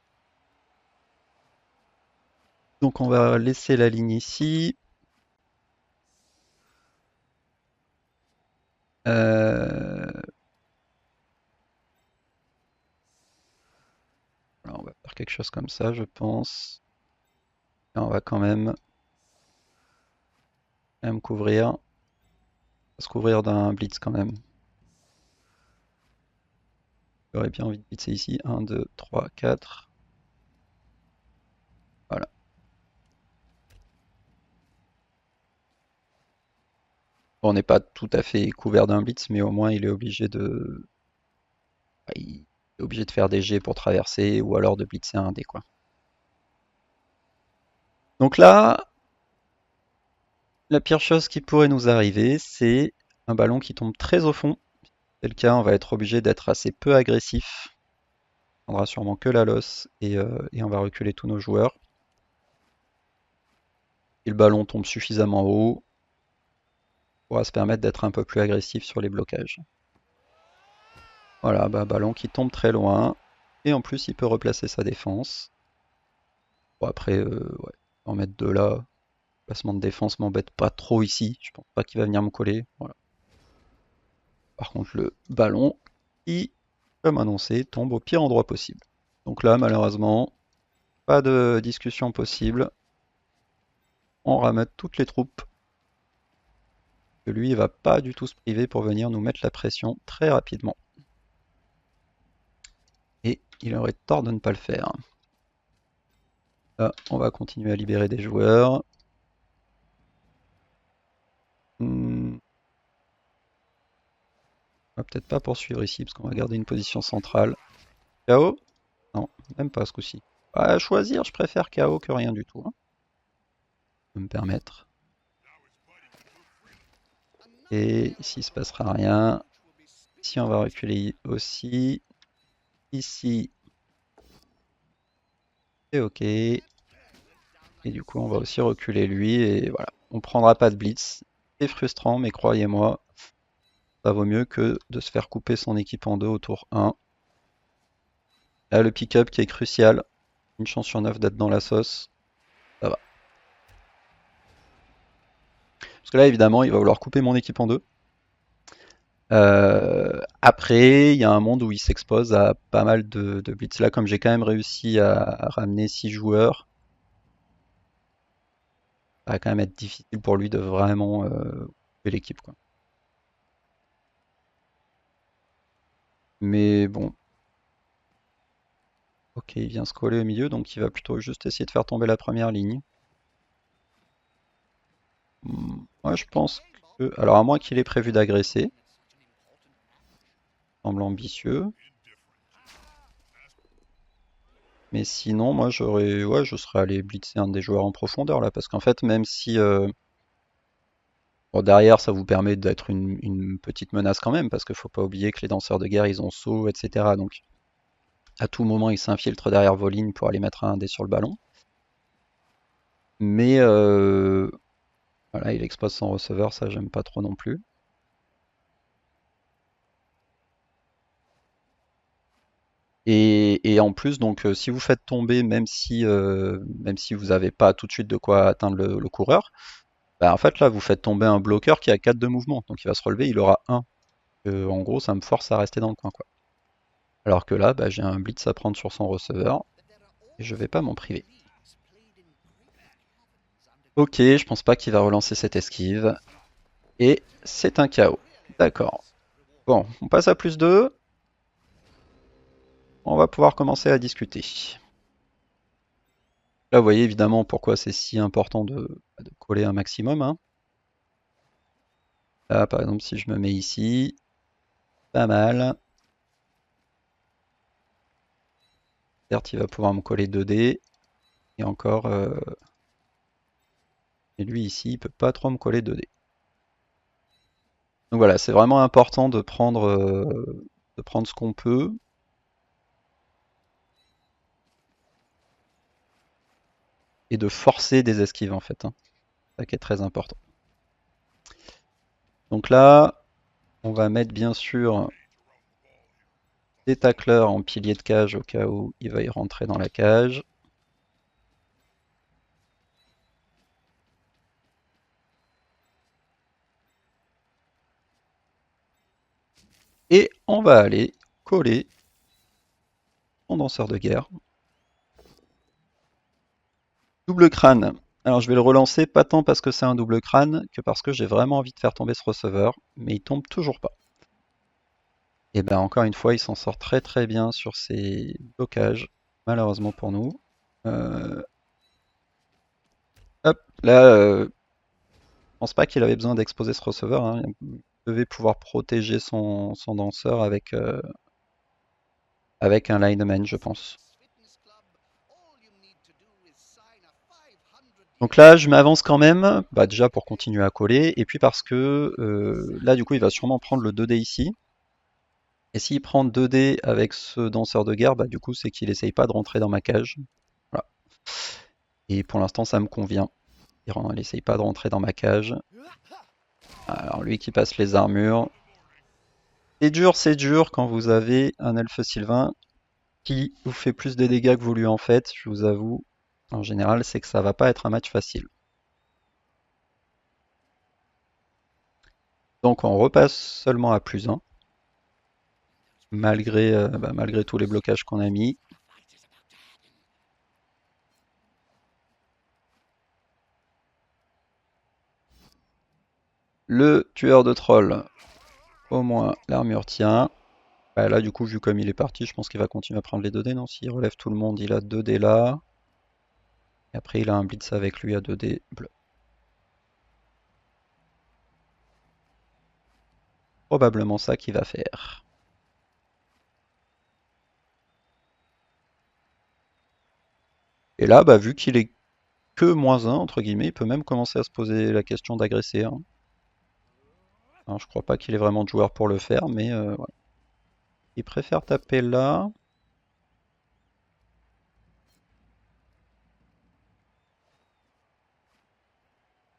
Donc on va laisser la ligne ici. Euh, voilà, on va faire quelque chose comme ça, je pense. Et on va quand même couvrir. Se couvrir d'un blitz quand même. J'aurais bien envie de blitzer ici. 1, 2, 3, 4. Voilà. Bon, on n'est pas tout à fait couvert d'un blitz, mais au moins il est obligé il est obligé de faire des jets pour traverser ou alors de blitzer un dé, quoi. Donc là, La pire chose qui pourrait nous arriver, c'est un ballon qui tombe très au fond. C'est le cas, on va être obligé d'être assez peu agressif. On prendra sûrement que la losse et on va reculer tous nos joueurs. Si le ballon tombe suffisamment haut, on pourra se permettre d'être un peu plus agressif sur les blocages. Voilà, bah, ballon qui tombe très loin. Et en plus, il peut replacer sa défense. Bon, après, ouais, en mettre deux là. Placement de défense m'embête pas trop ici. Je pense pas qu'il va venir me coller. Voilà. Par contre, le ballon, qui, comme annoncé, tombe au pire endroit possible. Donc là, malheureusement, pas de discussion possible. On ramène toutes les troupes. Que lui, il va pas du tout se priver pour venir nous mettre la pression très rapidement. Et il aurait tort de ne pas le faire. Là, on va continuer à libérer des joueurs. On va peut-être pas poursuivre ici, parce qu'on va garder une position centrale. KO? Non, même pas ce coup-ci. À choisir, je préfère KO que rien du tout. Hein. Je peux me permettre. Et ici, il se passera rien. Ici, on va reculer aussi. Ici, c'est OK. Et du coup, on va aussi reculer lui. Et voilà, on prendra pas de blitz. C'est frustrant, mais croyez-moi, ça vaut mieux que de se faire couper son équipe en deux au tour 1. Là, le pick-up qui est crucial. Une chance sur 9 d'être dans la sauce. Ça va. Parce que là, évidemment, il va vouloir couper mon équipe en deux. Après, il y a un monde où il s'expose à pas mal de blitz. Là, comme j'ai quand même réussi à ramener 6 joueurs, ça va quand même être difficile pour lui de vraiment couper l'équipe, quoi. Mais bon, ok, il vient se coller au milieu, donc il va plutôt juste essayer de faire tomber la première ligne. Moi, je pense que... Alors, à moins qu'il ait prévu d'agresser, semble ambitieux. Mais sinon, moi, ouais, je serais allé blitzer un des joueurs en profondeur, là, parce qu'en fait, même si... bon, derrière, ça vous permet d'être une petite menace quand même, parce qu'il faut pas oublier que les danseurs de guerre, ils ont saut, etc. Donc, à tout moment, ils s'infiltrent derrière vos lignes pour aller mettre un dé sur le ballon. Mais voilà, il expose son receveur, ça j'aime pas trop non plus. Et en plus, donc, si vous faites tomber, même si vous n'avez pas tout de suite de quoi atteindre le coureur, bah, en fait là, vous faites tomber un bloqueur qui a 4 de mouvement, donc il va se relever, il aura 1. En gros, ça me force à rester dans le coin, quoi. Alors que là, bah, j'ai un blitz à prendre sur son receveur, et je vais pas m'en priver. Ok, je pense pas qu'il va relancer cette esquive, et c'est un KO. D'accord. Bon, on passe à +2. On va pouvoir commencer à discuter. Là, vous voyez évidemment pourquoi c'est si important de coller un maximum. Hein. Là, par exemple, si je me mets ici, pas mal. Certes, il va pouvoir me coller 2 dés. Et encore, et lui ici, il peut pas trop me coller 2 dés. Donc voilà, c'est vraiment important de prendre ce qu'on peut. Et de forcer des esquives en fait. Hein. C'est ça qui est très important. Donc là, on va mettre bien sûr des tacleurs en pilier de cage au cas où il va y rentrer dans la cage. Et on va aller coller mon danseur de guerre. Double crâne. Alors je vais le relancer, pas tant parce que c'est un double crâne, que parce que j'ai vraiment envie de faire tomber ce receveur, mais il tombe toujours pas. Et bien encore une fois, il s'en sort très très bien sur ses blocages, malheureusement pour nous. Hop, là, je pense pas qu'il avait besoin d'exposer ce receveur. Hein. Il devait pouvoir protéger son danseur avec un lineman, je pense. Donc là, je m'avance quand même, bah déjà pour continuer à coller, et puis parce que là, du coup, il va sûrement prendre le 2D ici. Et s'il prend 2D avec ce danseur de guerre, bah du coup, c'est qu'il essaye pas de rentrer dans ma cage. Voilà. Et pour l'instant, ça me convient. Il essaye pas de rentrer dans ma cage. Alors lui qui passe les armures. C'est dur quand vous avez un elfe sylvain qui vous fait plus de dégâts que vous lui en faites, je vous avoue. En général, c'est que ça va pas être un match facile. Donc on repasse seulement à +1, malgré tous les blocages qu'on a mis. Le tueur de trolls, au moins l'armure tient. Bah, là, du coup, vu comme il est parti, je pense qu'il va continuer à prendre les 2D, non? S'il relève tout le monde, il a 2D là. Et après, il a un blitz avec lui à 2D bleu. Probablement ça qu'il va faire. Et là, bah, vu qu'il est que -1, entre guillemets, il peut même commencer à se poser la question d'agresser, hein. Alors, je crois pas qu'il ait vraiment de joueur pour le faire, mais ouais. Il préfère taper là.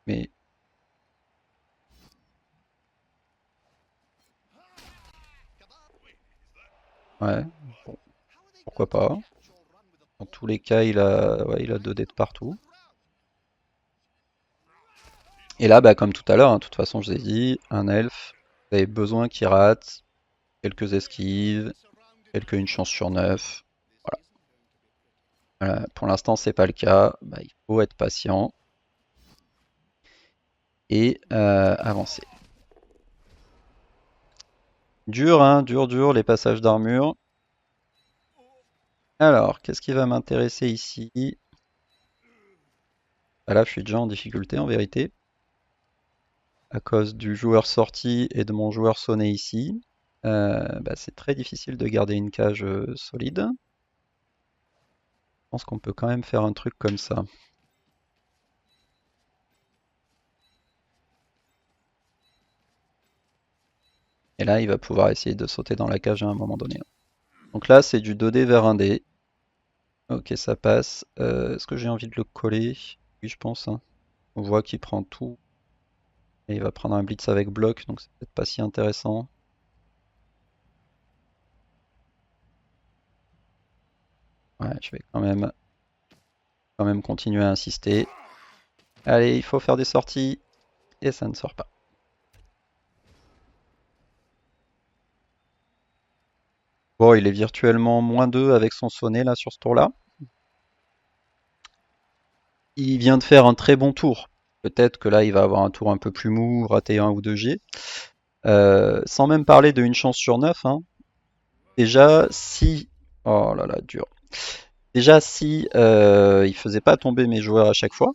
Mais ouais, bon, pourquoi pas. Dans tous les cas, ouais, il a 2D de partout. Et là, bah, comme tout à l'heure, hein, de toute façon, je vous ai dit, un elfe, vous avez besoin qu'il rate quelques esquives, quelques une chance sur 9. Voilà. Pour l'instant, c'est pas le cas. Bah, il faut être patient et avancer. Dur, hein, dur, les passages d'armure. Alors, qu'est-ce qui va m'intéresser ici? Ah là, je suis déjà en difficulté en vérité, à cause du joueur sorti et de mon joueur sonné ici. Bah, c'est très difficile de garder une cage solide. Je pense qu'on peut quand même faire un truc comme ça. Et là, il va pouvoir essayer de sauter dans la cage à un moment donné. Donc là, c'est du 2D vers 1D. Ok, ça passe. Est-ce que j'ai envie de le coller? Oui, je pense, hein. On voit qu'il prend tout. Et il va prendre un blitz avec bloc, donc c'est peut-être pas si intéressant. Ouais, je vais quand même continuer à insister. Allez, il faut faire des sorties. Et ça ne sort pas. Bon, il est virtuellement -2 avec son sonnet là sur ce tour-là. Il vient de faire un très bon tour. Peut-être que là, il va avoir un tour un peu plus mou, rater un ou deux G. Sans même parler de une chance sur 9, hein. Déjà, si... Oh là là, dur. Déjà, si il faisait pas tomber mes joueurs à chaque fois,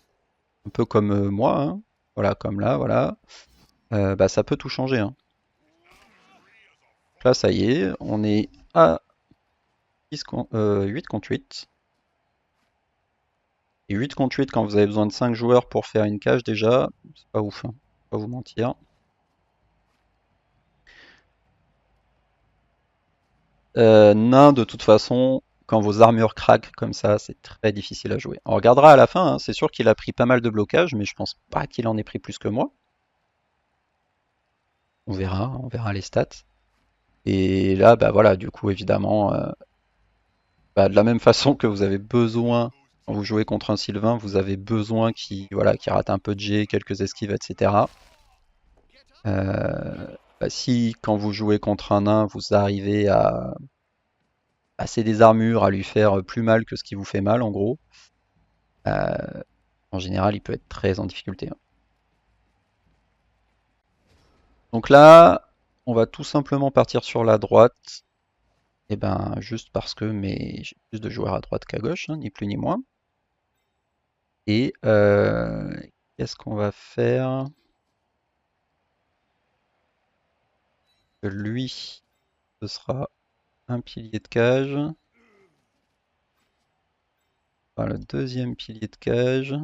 un peu comme moi, hein, voilà, comme là, voilà, bah ça peut tout changer, hein. Là, ça y est, on est à 8 contre 8. Et 8 contre 8, quand vous avez besoin de 5 joueurs pour faire une cage, déjà, c'est pas ouf, hein, pas vous mentir. Nain, de toute façon, quand vos armures craquent comme ça, c'est très difficile à jouer. On regardera à la fin, hein, c'est sûr qu'il a pris pas mal de blocages, mais je pense pas qu'il en ait pris plus que moi. On verra les stats. Et là, bah voilà, du coup, évidemment, bah, de la même façon que vous avez besoin, quand vous jouez contre un Sylvain, vous avez besoin qu'il voilà, qu'il rate un peu de G, quelques esquives, etc. Bah, si, quand vous jouez contre un nain, vous arrivez à passer des armures, à lui faire plus mal que ce qui vous fait mal, en gros, euh, en général, il peut être très en difficulté, hein. Donc là, on va tout simplement partir sur la droite. Et ben, juste parce que j'ai plus de joueurs à droite qu'à gauche, hein, ni plus ni moins. Et qu'est-ce qu'on va faire? Lui, ce sera un pilier de cage. Enfin, le deuxième pilier de cage.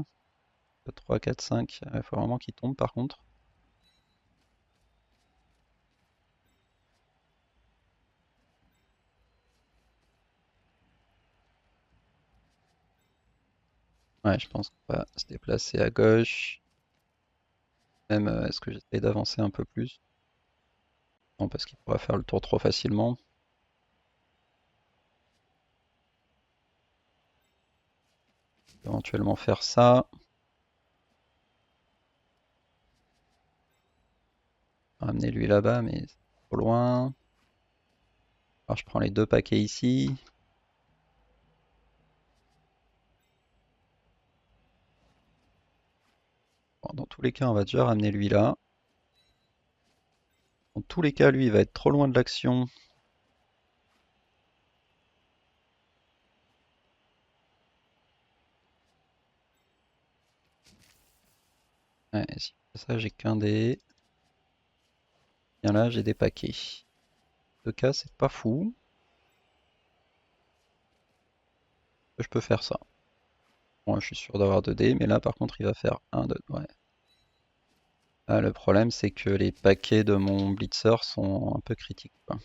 3, 4, 5. Il faut vraiment qu'il tombe par contre. Ouais, je pense qu'on va se déplacer à gauche. Même, est-ce que j'essaye d'avancer un peu plus? Non, parce qu'il pourra faire le tour trop facilement. Éventuellement faire ça. Ramener lui là-bas, mais c'est trop loin. Alors je prends les deux paquets ici. Bon, dans tous les cas, on va déjà ramener lui là. Dans tous les cas, lui, il va être trop loin de l'action. Ouais, si je fais ça, j'ai qu'un dé. Bien là, j'ai des paquets. Deux cas, c'est pas fou. Je peux faire ça. Bon, je suis sûr d'avoir 2 dés, mais là, par contre, il va faire 1, 2. Ouais. Ah, le problème, c'est que les paquets de mon blitzer sont un peu critiques, quoi.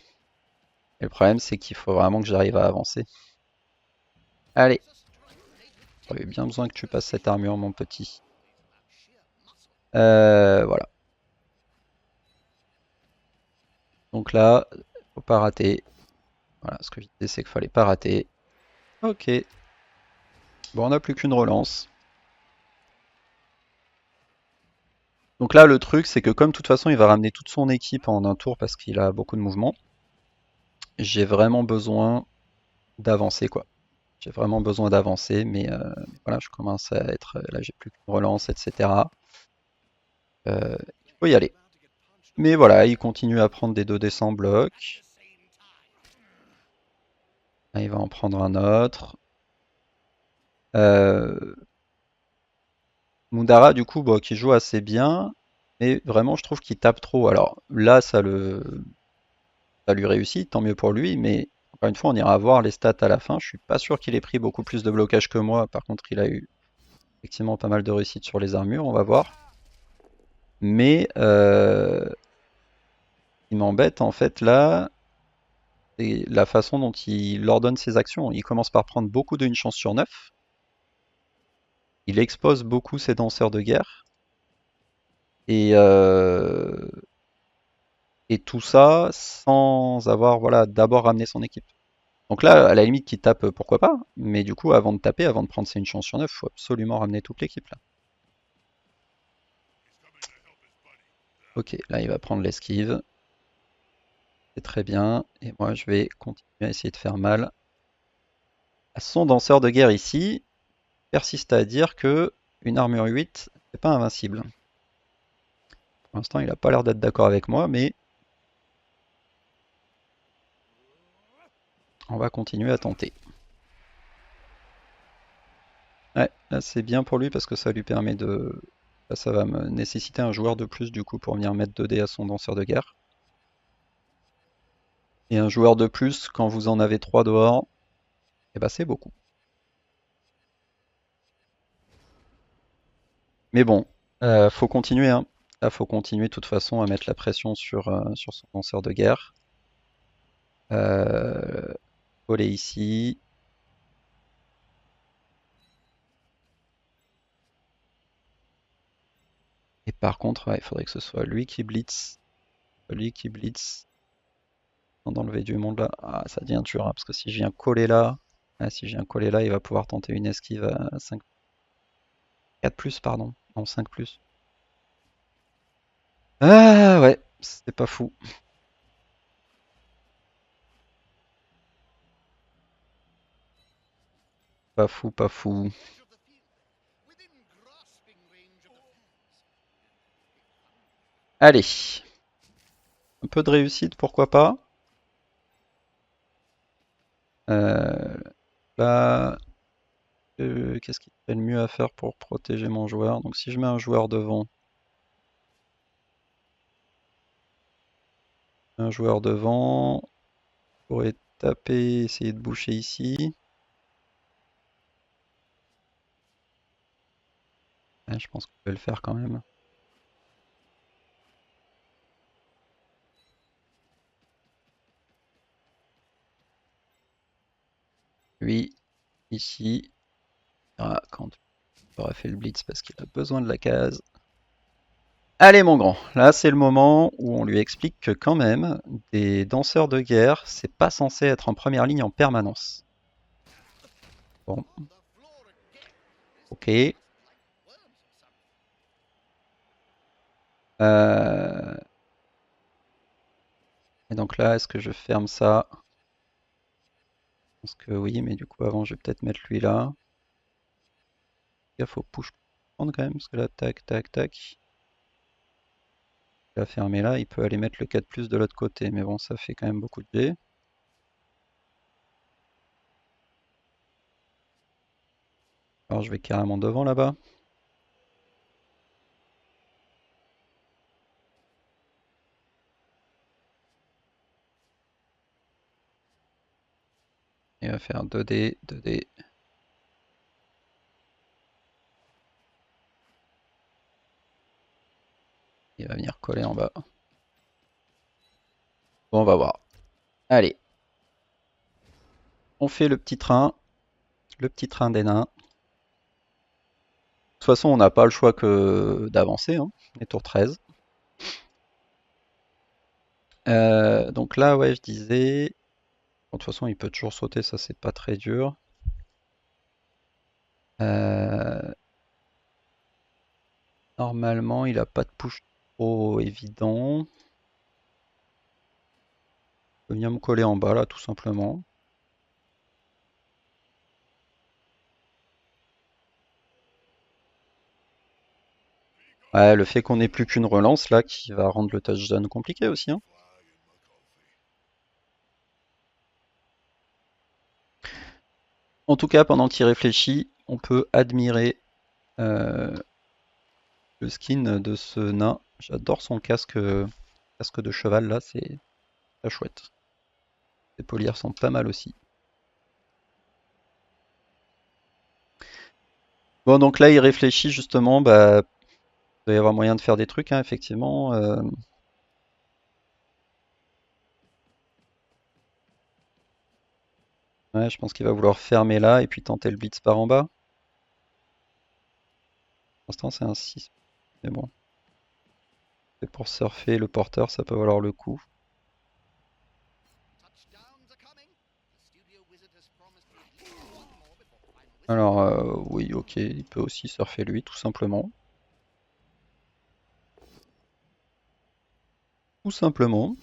Et le problème, c'est qu'il faut vraiment que j'arrive à avancer. Allez, j'avais bien besoin que tu passes cette armure, mon petit. Voilà. Donc là, faut pas rater. Voilà, ce que je disais, c'est qu'il fallait pas rater. Ok. Bon, on n'a plus qu'une relance. Donc là, le truc, c'est que comme de toute façon, il va ramener toute son équipe en un tour parce qu'il a beaucoup de mouvements, j'ai vraiment besoin d'avancer, quoi. J'ai vraiment besoin d'avancer, mais voilà, je commence à être... Là, j'ai plus qu'une relance, etc. Il faut y aller. Mais voilà, il continue à prendre des 2D sans bloc. Là, il va en prendre un autre. Euh, Mundara, du coup, bon, qui joue assez bien, mais vraiment, je trouve qu'il tape trop. Alors là, ça lui réussit, tant mieux pour lui, mais encore une fois, on ira voir les stats à la fin. Je suis pas sûr qu'il ait pris beaucoup plus de blocage que moi. Par contre, il a eu effectivement pas mal de réussite sur les armures, on va voir. Mais il m'embête en fait là, c'est la façon dont il ordonne ses actions. Il commence par prendre beaucoup de 1 chance sur 9. Il expose beaucoup ses danseurs de guerre. Et, euh, et tout ça sans avoir voilà, d'abord ramené son équipe. Donc là, à la limite, qu'il tape, pourquoi pas. Mais du coup, avant de taper, avant de prendre ses 1 chance sur 9, il faut absolument ramener toute l'équipe là. Ok, là, il va prendre l'esquive. C'est très bien. Et moi, je vais continuer à essayer de faire mal à son danseur de guerre ici. Persiste à dire que une armure 8, c'est pas invincible. Pour l'instant, il a pas l'air d'être d'accord avec moi, mais on va continuer à tenter. Ouais, là c'est bien pour lui parce que ça lui permet de... Là, ça va me nécessiter un joueur de plus du coup pour venir mettre 2 dés à son danseur de guerre. Et un joueur de plus, quand vous en avez 3 dehors, eh ben c'est beaucoup. Mais bon, faut continuer, hein. Là, faut continuer de toute façon à mettre la pression sur son danseur de guerre. Euh, Coller ici. Et par contre, ouais, il faudrait que ce soit lui qui blitz. Lui qui blitz. D'enlever du monde là. Ah, ça devient dur, hein, parce que si je viens coller là, ah, si je viens coller là, il va pouvoir tenter une esquive à 5, 4 plus, pardon. Non, 5 plus. Ah ouais, c'est pas fou. Pas fou, pas fou. Allez, un peu de réussite, pourquoi pas. Euh, Là, qu'est-ce qui serait le mieux à faire pour protéger mon joueur? Donc si je mets un joueur devant, je pourrais taper, essayer de boucher ici. Ouais, je pense qu'on peut le faire quand même. Lui, ici, quand il aura fait le blitz parce qu'il a besoin de la case. Allez mon grand, là c'est le moment où on lui explique que quand même, des danseurs de guerre, c'est pas censé être en première ligne en permanence. Bon, ok. Et donc là, est-ce que je ferme ça? Je pense que oui, mais du coup avant je vais peut-être mettre lui là. Il faut push prendre quand même, parce que là, tac, tac, tac. Il va fermer là, il peut aller mettre le 4+ de l'autre côté, mais bon, ça fait quand même beaucoup de G. Alors je vais carrément devant là-bas. Il va faire 2D, 2D. Il va venir coller en bas. Bon, on va voir. Allez, on fait le petit train des nains. De toute façon, on n'a pas le choix que d'avancer, hein. Les tours 13. Donc là, ouais, je disais. Bon, de toute façon, il peut toujours sauter, ça c'est pas très dur. Normalement, il a pas de push trop évident. Il peut venir me coller en bas là, tout simplement. Ouais, le fait qu'on ait plus qu'une relance là, qui va rendre le touchdown compliqué aussi, hein. En tout cas, pendant qu'il réfléchit, on peut admirer euh, le skin de ce nain. J'adore son casque de cheval là, c'est très chouette. Les polières sont pas mal aussi. Bon, donc là, il réfléchit justement, bah, il doit y avoir moyen de faire des trucs, hein, effectivement. Ouais, je pense qu'il va vouloir fermer là et puis tenter le blitz par en bas. Pour l'instant, c'est un 6. Mais bon, c'est pour surfer le porteur, ça peut valoir le coup. Alors, oui, ok, il peut aussi surfer lui, tout simplement. Tout simplement.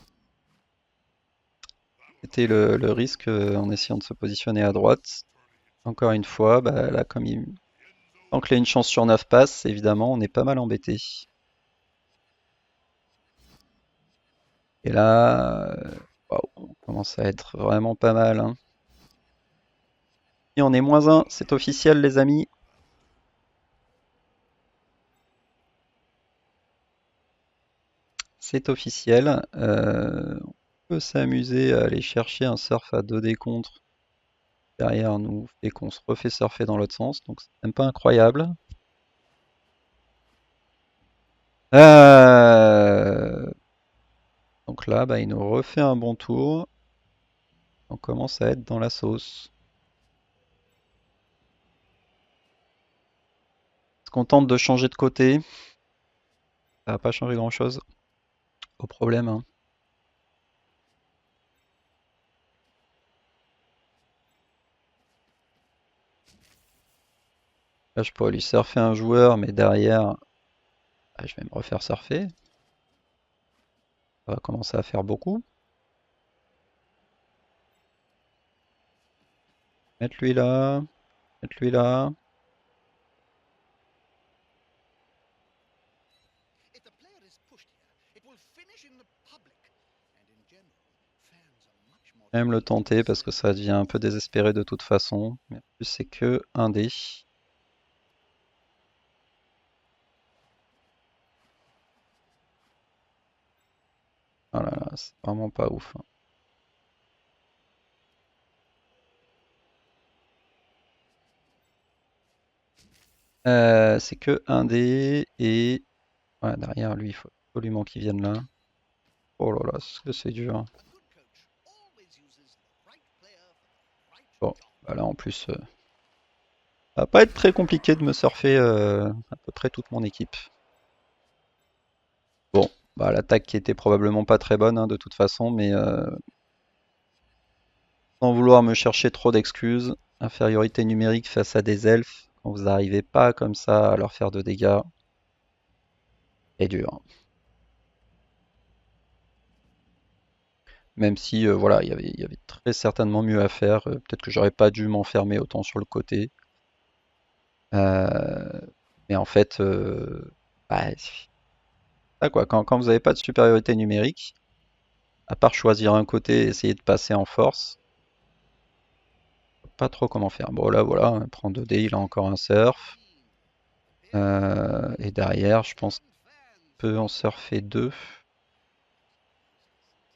C'était le risque en essayant de se positionner à droite. Encore une fois, bah, là, tant qu'il a une chance sur 9 passes, évidemment, on est pas mal embêté. Et là, waouh, on commence à être vraiment pas mal, hein. Et on est -1, c'est officiel, les amis. C'est officiel. On peut s'amuser à aller chercher un surf à 2D contre derrière nous et qu'on se refait surfer dans l'autre sens. Donc c'est même pas incroyable. Euh, Donc là, bah, il nous refait un bon tour. On commence à être dans la sauce. Est-ce qu'on tente de changer de côté? Ça va pas changer grand-chose au problème, hein. Là, je pourrais lui surfer un joueur, mais derrière, bah, je vais me refaire surfer. Ça va commencer à faire beaucoup. Mettre lui là, mettre lui là. Quand même le tenter parce que ça devient un peu désespéré de toute façon. Mais en plus, c'est que un dé. Oh là là, c'est vraiment pas ouf, hein. C'est que un dé et... Ouais, derrière lui, il faut absolument qu'il vienne là. Oh là là, c'est dur. Bon, bah là en plus, ça va pas être très compliqué de me surfer à peu près toute mon équipe. Bon, bah l'attaque qui était probablement pas très bonne hein, de toute façon, mais sans vouloir me chercher trop d'excuses, infériorité numérique face à des elfes, quand vous n'arrivez pas comme ça à leur faire de dégâts, c'est dur. Même si voilà, il y avait très certainement mieux à faire. Peut-être que j'aurais pas dû m'enfermer autant sur le côté. Euh, mais en fait, bah, ça quoi, quand vous n'avez pas de supériorité numérique, à part choisir un côté et essayer de passer en force, pas trop comment faire. Bon là voilà, il prend 2 dés, il a encore un surf. Et derrière, je pense qu'il peut en surfer deux.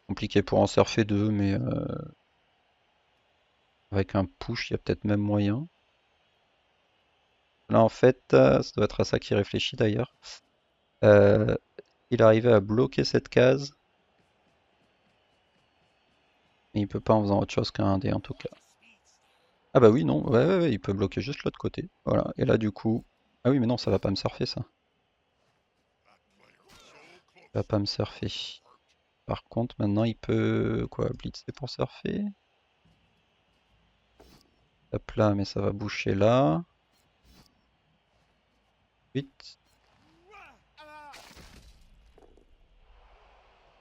Compliqué pour en surfer deux, mais avec un push, il y a peut-être même moyen. Là en fait, ça doit être à ça qu'il réfléchit d'ailleurs. Euh, il arrivait à bloquer cette case, mais il peut pas en faisant autre chose qu'un dé en tout cas. Ah bah oui, non, ouais, ouais, ouais, il peut bloquer juste l'autre côté. Voilà, et là du coup... Ah oui, mais non, ça va pas me surfer ça. Ça va pas me surfer. Par contre, maintenant il peut... Quoi, blitzer pour surfer? Hop là, mais ça va boucher là. 8.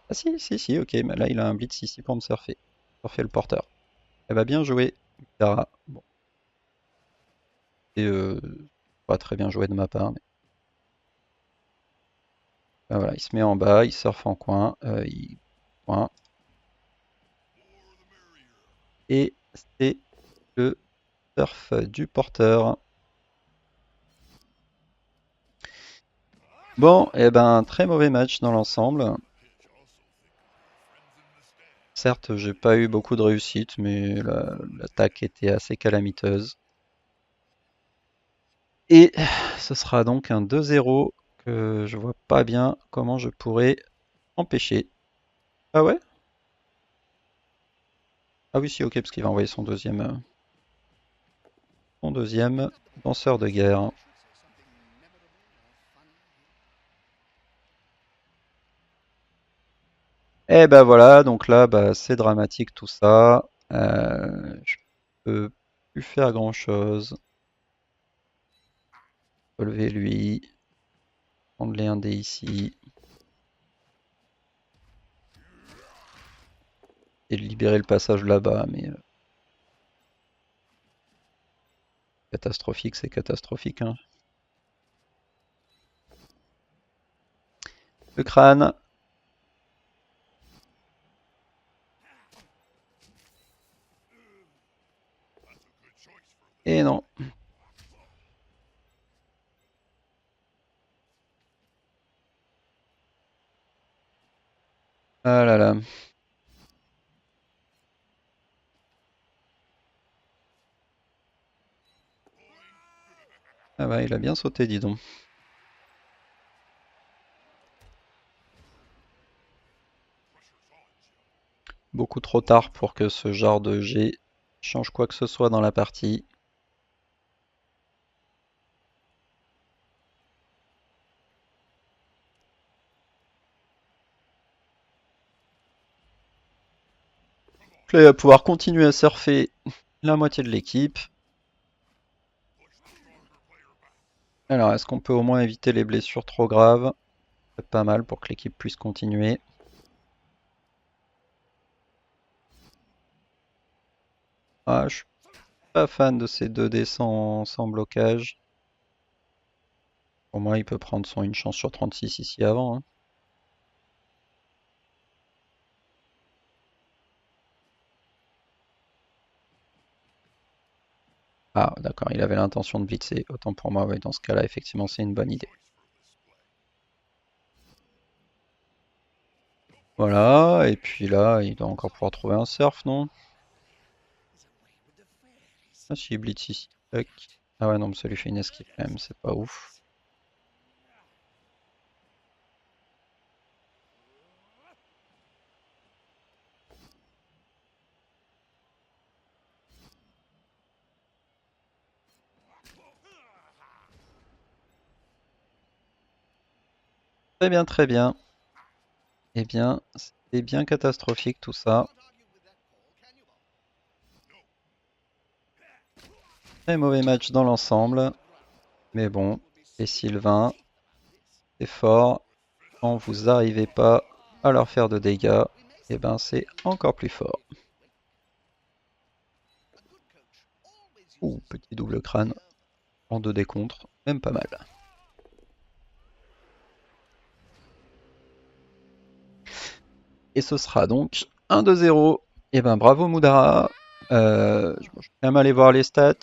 Ah si, si, si, ok, mais là il a un blitz ici pour me surfer. Surfer le porteur. Elle va bien jouer. Tara. Bon, et pas très bien joué de ma part, mais... Ah, voilà, il se met en bas, il surfe en coin, coin. Et c'est le surf du porteur. Bon, et ben très mauvais match dans l'ensemble. Certes, j'ai pas eu beaucoup de réussite, mais l'attaque était assez calamiteuse. Et ce sera donc un 2-0 que je vois pas bien comment je pourrais empêcher. Ah ouais? Ah oui, si, ok, parce qu'il va envoyer son deuxième danseur de guerre. Et ben voilà, donc là, bah, c'est dramatique tout ça. Je peux plus faire grand-chose. Relever lui, prendre les 1 dé ici, et libérer le passage là-bas, mais catastrophique, c'est catastrophique, hein. Le crâne, et non. Ah là là. Ah bah, il a bien sauté, dis donc. Beaucoup trop tard pour que ce genre de jet change quoi que ce soit dans la partie. Donc là, il va pouvoir continuer à surfer la moitié de l'équipe. Alors, est-ce qu'on peut au moins éviter les blessures trop graves? C'est pas mal pour que l'équipe puisse continuer. Ah, je suis pas fan de ces 2 dés sans blocage. Au moins, il peut prendre son une chance sur 36 ici avant, hein. Ah, d'accord, il avait l'intention de blitzer. Autant pour moi, oui, dans ce cas-là, effectivement, c'est une bonne idée. Voilà, et puis là, il doit encore pouvoir trouver un surf, non? Ah si, blitz ici. Tac. Ah ouais, non, mais ça lui fait une esquive quand même, c'est pas ouf. Très bien, très bien. Eh bien, c'était bien catastrophique tout ça. Très mauvais match dans l'ensemble. Mais bon, les Sylvains, c'est fort. Quand vous n'arrivez pas à leur faire de dégâts, et ben c'est encore plus fort. Ouh, petit double crâne en 2 décomptes, même pas mal. Et ce sera donc 1-2-0. Et ben bravo Moudara. Je vais quand même aller voir les stats.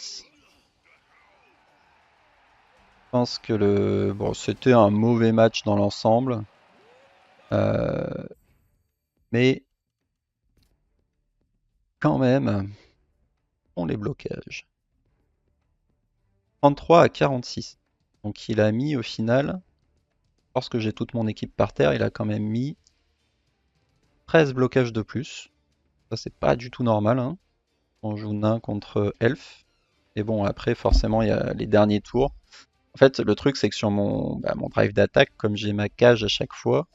Je pense que bon, c'était un mauvais match dans l'ensemble. Mais quand même, on les blocages. 33 à 46. Donc il a mis au final, lorsque j'ai toute mon équipe par terre, il a quand même mis 13 blocages de plus. Ça c'est pas du tout normal, hein. On joue nain contre elfe. Et bon après forcément il y a les derniers tours. En fait le truc c'est que sur mon drive d'attaque, comme j'ai ma cage à chaque fois,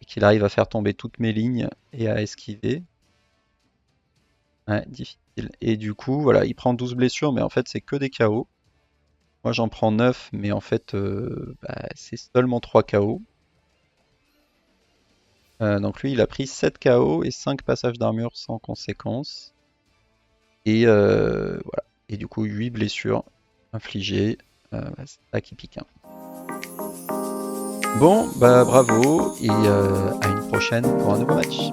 et qu'il arrive à faire tomber toutes mes lignes et à esquiver, ouais, difficile. Et du coup voilà, il prend 12 blessures mais en fait c'est que des KO. Moi j'en prends 9 mais en fait c'est seulement 3 KO. Donc lui, il a pris 7 KO et 5 passages d'armure sans conséquence. Et voilà. Et du coup, 8 blessures infligées. C'est ça qui pique, hein. Bon, bah bravo et à une prochaine pour un nouveau match.